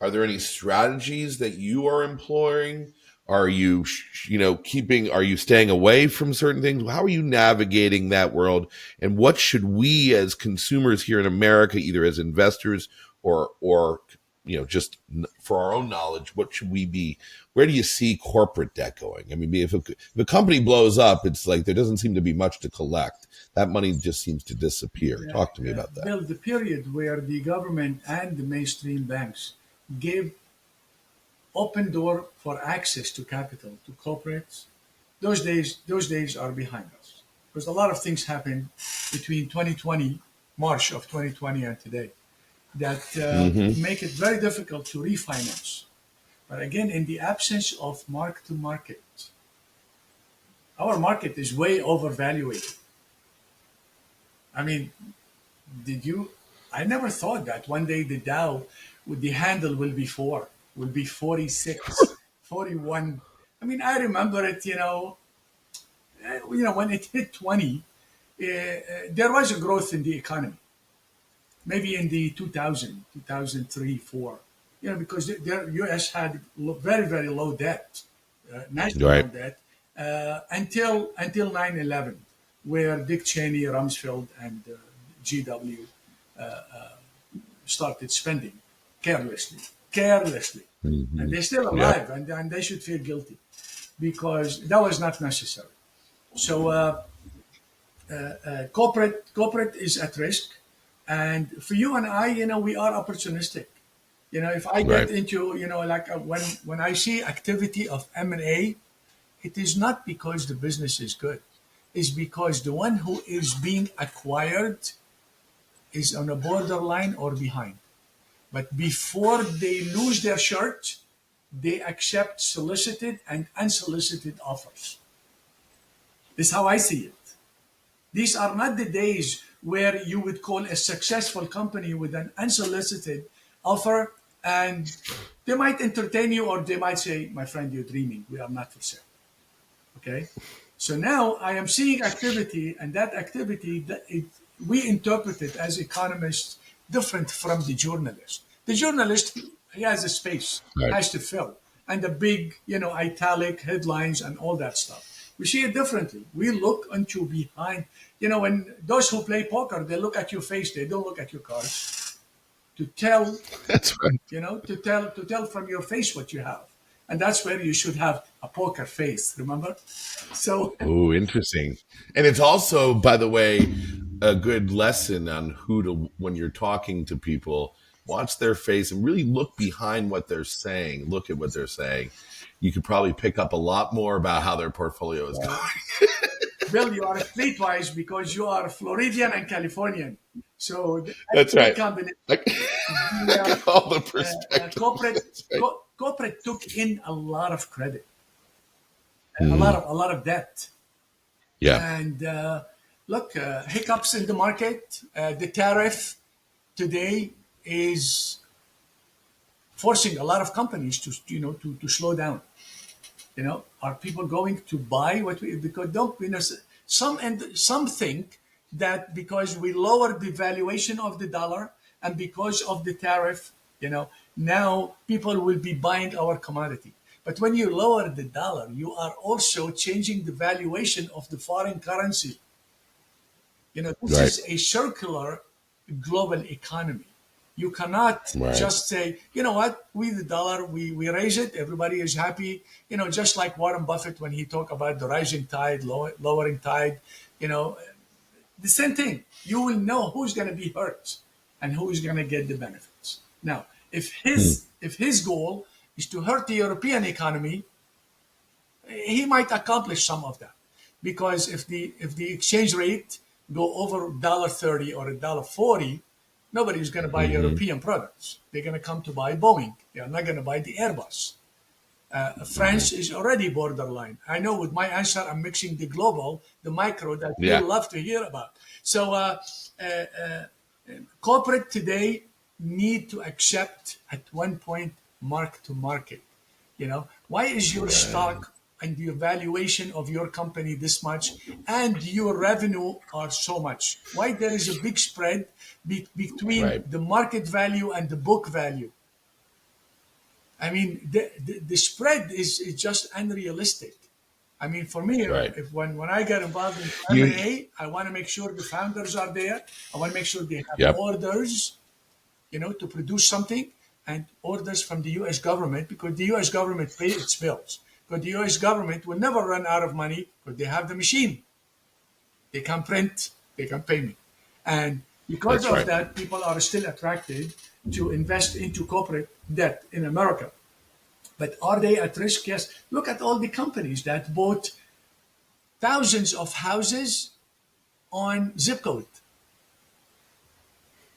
Are there any strategies that you are employing? Are you, are you staying away from certain things? How are you navigating that world? And what should we as consumers here in America, either as investors or just for our own knowledge, what should we be? Where do you see corporate debt going? I mean, if a company blows up, it's like there doesn't seem to be much to collect. That money just seems to disappear. Yeah, Talk to me about that. Bill, the period where the government and the mainstream banks gave open door for access to capital to corporates, those days are behind us. Because a lot of things happened between 2020, March of 2020 and today, that make it very difficult to refinance. But again, in the absence of mark to market, our market is way overvalued. I mean, I never thought that one day the Dow with the handle will be 46, 41. I mean, I remember it, when it hit 20, there was a growth in the economy. Maybe in the 2000, 2003, 4, because the U.S. had very, very low debt, national debt, until 9/11, where Dick Cheney, Rumsfeld, and GW started spending carelessly, and they're still alive, and they should feel guilty because that was not necessary. So corporate is at risk, and for you and I, we are opportunistic. If I get into, like when I see activity of M&A, it is not because the business is good. It's because the one who is being acquired is on a borderline or behind. But before they lose their shirt, they accept solicited and unsolicited offers. This is how I see it. These are not the days where you would call a successful company with an unsolicited offer, and they might entertain you, or they might say, "My friend, you're dreaming. We are not for sale." Okay? So now I am seeing activity, and that activity, we interpret it as economists different from the journalist. The journalist he has a space, Right. has to fill, and the big, italic headlines and all that stuff. We see it differently. We look into behind. When those who play poker, they look at your face. They don't look at your cards to tell. That's right. To tell from your face what you have, and that's where you should have a poker face. Remember? So Oh, interesting. And it's also, by the way, a good lesson on who to, when you're talking to people, watch their face and really look behind what they're saying. Look at what they're saying. You could probably pick up a lot more about how their portfolio is going. Bill, you are streetwise because you are Floridian and Californian. So That's that's a good right. combination. Like, The I got all the perspective. corporate That's right. corporate took in a lot of credit, Mm, a lot of debt, yeah. and look, hiccups in the market. The tariff today is forcing a lot of companies to slow down. Are people going to buy what we because don't some think that because we lowered the valuation of the dollar and because of the tariff, now people will be buying our commodity. But when you lower the dollar, you are also changing the valuation of the foreign currency. This Right. is a circular global economy. You cannot Right. just say, you know what, we the dollar, we raise it, everybody is happy. Just like Warren Buffett when he talked about the rising tide, lowering tide, you know, the same thing. You will know who's going to be hurt and who is going to get the benefits. Now, Mm, if his goal is to hurt the European economy, he might accomplish some of that because if the exchange rate go over $1.30 or $1.40, nobody's going to buy hmm. European products. They're going to come to buy Boeing. They're not going to buy the Airbus. Hmm. France is already borderline. I know with my answer, I'm mixing the global, the micro that you Yeah. love to hear about. So corporate today need to accept at one point mark to market. Why is your Right. stock and the valuation of your company this much and your revenue are so much? Why there is a big spread between Right. the market value and the book value? I mean, the spread is just unrealistic. I mean, for me, Right. if when I get involved in You. M&A, I want to make sure the founders are there. I want to make sure they have Yep. orders, to produce something and orders from the U.S. government because the U.S. government pays its bills. Because the U.S. government will never run out of money because they have the machine. They can print, they can pay me. And because That's of right. that, people are still attracted to invest into corporate debt in America. But are they at risk? Yes. Look at all the companies that bought thousands of houses on zip code.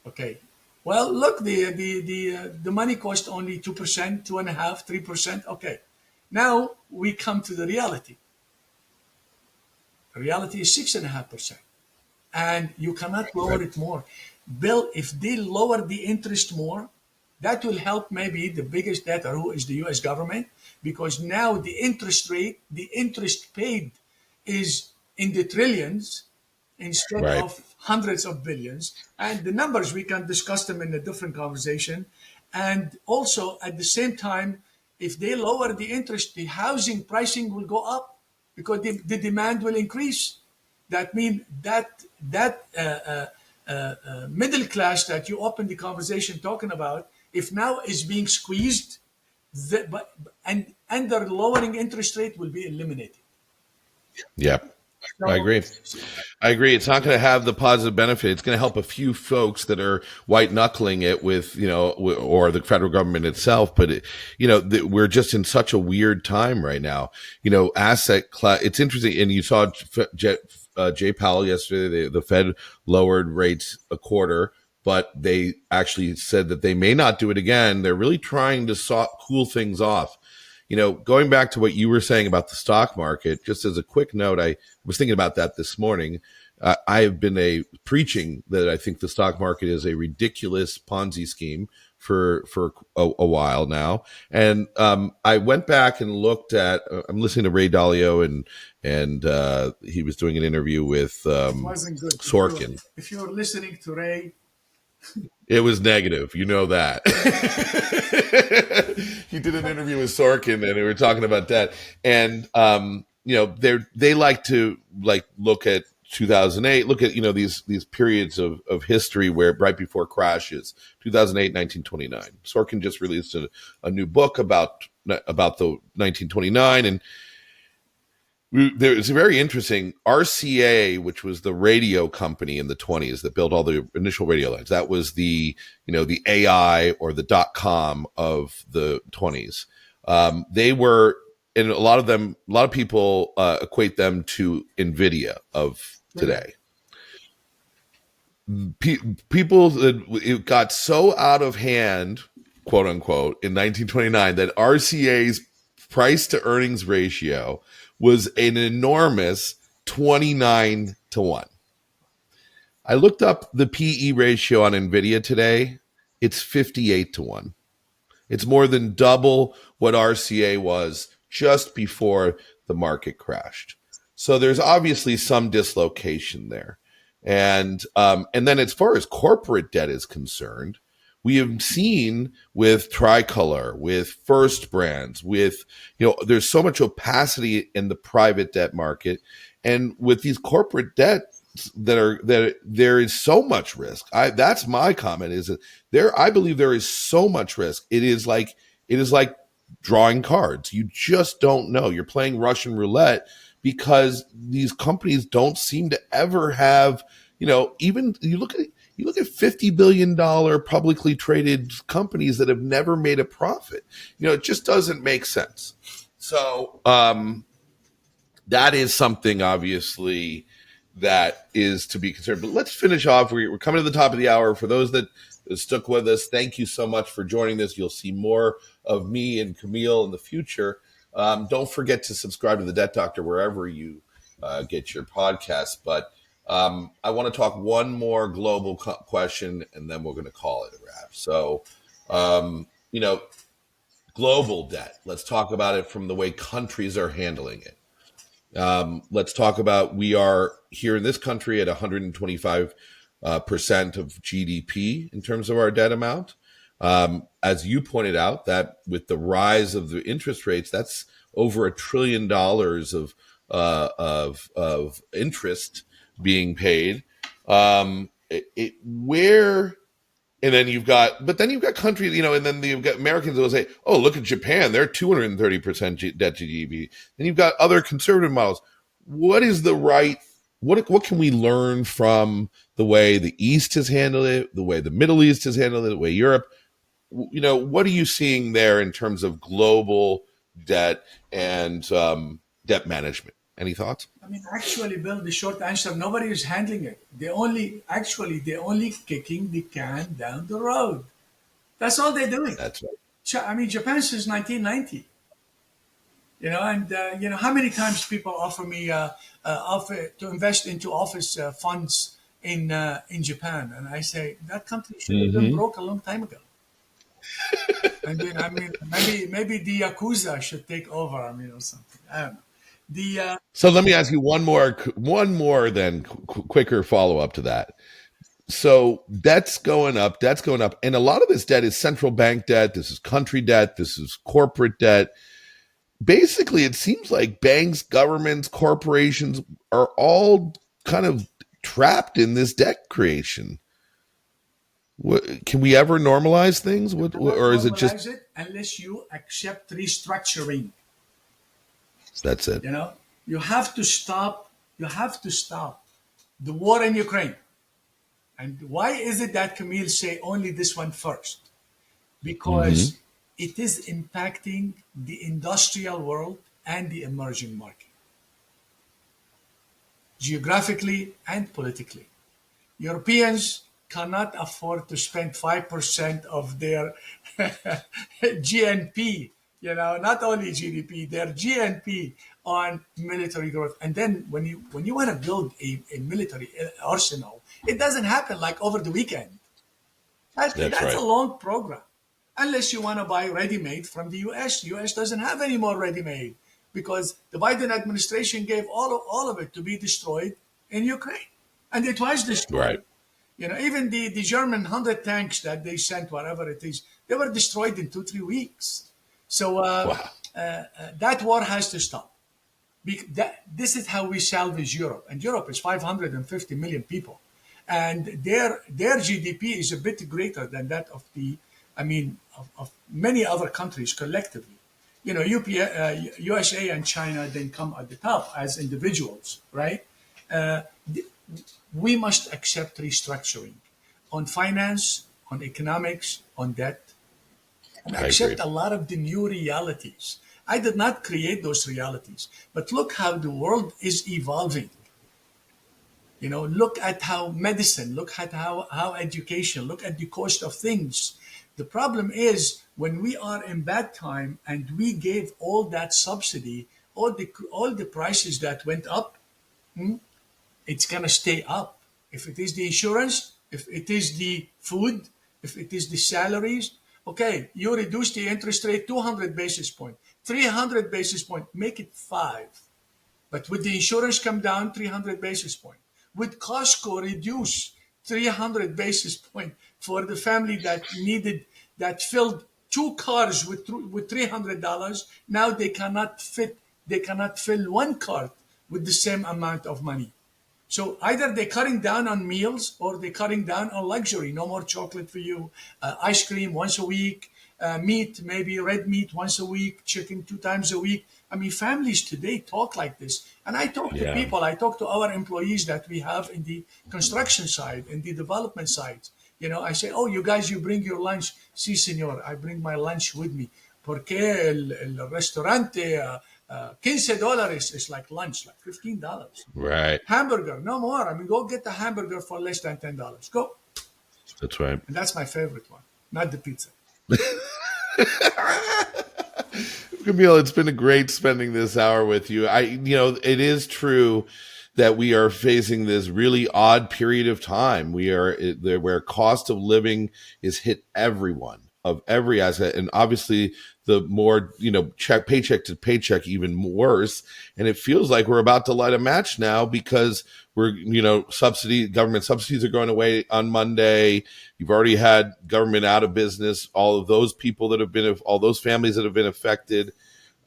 Okay. Well, look, the money cost only 2%, 2.5%, 3%. Okay. Now we come to the reality. The reality is 6.5%. And you cannot lower Right. it more. Bill, if they lower the interest more, that will help maybe the biggest debtor, who is the US government, because now the interest paid is in the trillions instead Right. of hundreds of billions. And the numbers, we can discuss them in a different conversation. And also at the same time, if they lower the interest, the housing pricing will go up because the demand will increase. That means that middle class that you opened the conversation talking about, if now is being squeezed, and under lowering interest rate will be eliminated. Yep. I So, agree. I agree. It's not going to have the positive benefit. It's going to help a few folks that are white knuckling it with, or the federal government itself. But, we're just in such a weird time right now. Asset class. It's interesting. And you saw Jay Powell yesterday. The Fed lowered rates a quarter, but they actually said that they may not do it again. They're really trying to cool things off. Going back to what you were saying about the stock market, just as a quick note, I was thinking about that this morning. I have been preaching that I think the stock market is a ridiculous Ponzi scheme for a while now, and I went back and looked at. I'm listening to Ray Dalio, and he was doing an interview with it wasn't good. Sorkin. If you're listening to Ray, It was negative. You know that. He did an interview with Sorkin and we were talking about that. And they like to look at 2008, look at these periods of history where right before crashes, 2008, 1929. Sorkin just released a new book about the 1929, and it's very interesting. RCA, which was the radio company in the 20s that built all the initial radio lines, that was the AI or the .com of the 20s. They were, and a lot of people equate them to NVIDIA of today. People, it got so out of hand, quote unquote, in 1929 that RCA's price to earnings ratio was an enormous 29-1. I looked up the PE ratio on NVIDIA today. It's 58-1. It's more than double what RCA was just before the market crashed. So there's obviously some dislocation there. And then as far as corporate debt is concerned, we have seen with Tricolor, with First Brands, with, there's so much opacity in the private debt market. And with these corporate debt that there is so much risk. That's my comment, is that I believe there is so much risk. It is like drawing cards. You just don't know. You're playing Russian roulette because these companies don't seem to ever have, even you look at $50 billion publicly traded companies that have never made a profit. It just doesn't make sense. So that is something obviously that is to be concerned. But let's finish off. We're coming to the top of the hour. For those that stuck with us, thank you so much for joining this. You'll see more of me and Kamil in the future. Don't forget to subscribe to the Debt Doctor wherever you get your podcasts. But I want to talk one more global question, and then we're going to call it a wrap. So, global debt. Let's talk about it from the way countries are handling it. Let's talk about, we are here in this country at 125% of GDP in terms of our debt amount. As you pointed out, that with the rise of the interest rates, that's over $1 trillion of interest being paid. And then you've got countries, and then you've got Americans that will say, oh, look at Japan. They're 230% debt to GDP. Then you've got other conservative models. What can we learn from the way the East has handled it, the way the Middle East has handled it, the way Europe, what are you seeing there in terms of global debt and debt management? Any thoughts? I mean, actually, Bill, the short answer, nobody is handling it. They're only kicking the can down the road. That's all they're doing. That's right. I mean, Japan since 1990. How many times people offer me offer to invest into office funds in Japan, and I say that country should have been broke a long time ago. And then, I mean, maybe the Yakuza should take over. I mean, or something. I don't know. So let me ask you one more then quicker follow-up to that. So debt's going up, and a lot of this debt is central bank debt, this is country debt, this is corporate debt. Basically, it seems like banks, governments, corporations are all kind of trapped in this debt creation. Can we ever normalize things? Or is it just unless you accept restructuring? That's it. You have to stop the war in Ukraine. And why is it that Kamil say only this one first? Because it is impacting the industrial world and the emerging market, geographically and politically. Europeans cannot afford to spend 5% of their GNP, not only GDP, their GNP on military growth. And then when you want to build a military arsenal, it doesn't happen like over the weekend. That's right. A long program. Unless you want to buy ready-made from the U.S. The U.S. doesn't have any more ready-made because the Biden administration gave all of it to be destroyed in Ukraine. And it was destroyed. Right. Even the German 100 tanks that they sent, whatever it is, they were destroyed in 2-3 weeks. So Wow. that war has to stop. This is how we salvage Europe. And Europe is 550 million people. And their GDP is a bit greater than that of of many other countries collectively. USA and China then come at the top as individuals, right? Uh, we must accept restructuring on finance, on economics, on debt, and I accept agree. a lot of the new realities. I did not create those realities, but look how the world is evolving. Look at how medicine, look at how education, look at the cost of things. The problem is when we are in bad time and we gave all that subsidy, all the prices that went up, it's gonna stay up. If it is the insurance, if it is the food, if it is the salaries, okay, you reduce the interest rate 200 basis point, 300 basis point, make it 5. But would the insurance come down 300 basis point? Would Costco reduce 300 basis point for the family that filled 2 cars with $300? Now they cannot fill 1 cart with the same amount of money. So either they're cutting down on meals or they're cutting down on luxury. No more chocolate for you, ice cream once a week, meat, maybe red meat once a week, chicken 2 times a week. Families today talk like this. And I talk to people, I talk to our employees that we have in the construction side, in the development side. I say, oh, you bring your lunch. Sí, señor, I bring my lunch with me. Porque el restaurante, $15 is like lunch, like $15. Right. Hamburger, no more. Go get the hamburger for less than $10. Go. That's right. And that's my favorite one, not the pizza. Kamil, it's been a great spending this hour with you. It is true that we are facing this really odd period of time. Where cost of living is hit everyone of every asset, and obviously the more paycheck to paycheck, even worse. And it feels like we're about to light a match now because government subsidies are going away on Monday. You've already had government out of business. All of those people all those families that have been affected.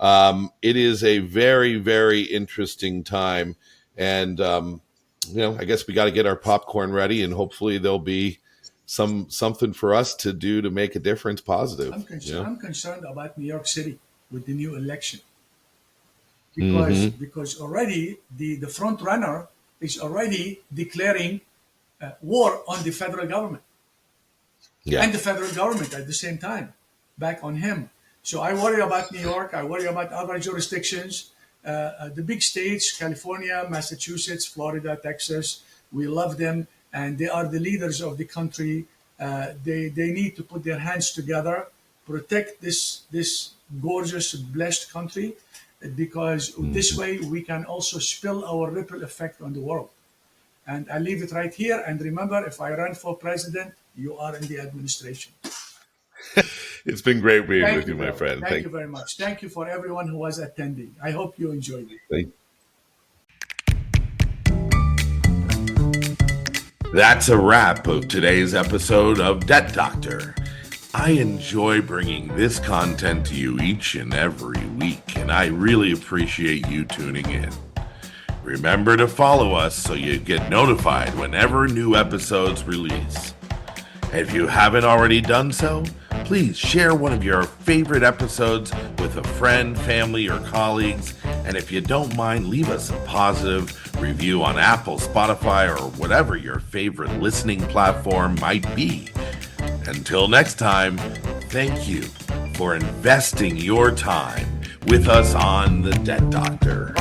It is a very, very interesting time. And, I guess we got to get our popcorn ready, and hopefully there'll be something for us to do to make a difference positive. I'm concerned about New York City with the new election because already the front runner is already declaring war on the federal government and the federal government at the same time back on him. So I worry about New York. I worry about other jurisdictions, the big states, California, Massachusetts, Florida, Texas. We love them, and they are the leaders of the country. They need to put their hands together, protect this gorgeous, blessed country, because this way we can also spill our ripple effect on the world. And I leave it right here. And remember, if I run for president, you are in the administration. It's been great being with you, my friend. Thank you very much. Thank you for everyone who was attending. I hope you enjoyed it. That's a wrap of today's episode of Debt Doctor. I enjoy bringing this content to you each and every week, and I really appreciate you tuning in. Remember to follow us so you get notified whenever new episodes release. If you haven't already done so, please share one of your favorite episodes with a friend, family, or colleagues. And if you don't mind, leave us a positive review on Apple, Spotify, or whatever your favorite listening platform might be. Until next time, thank you for investing your time with us on The Debt Doctor.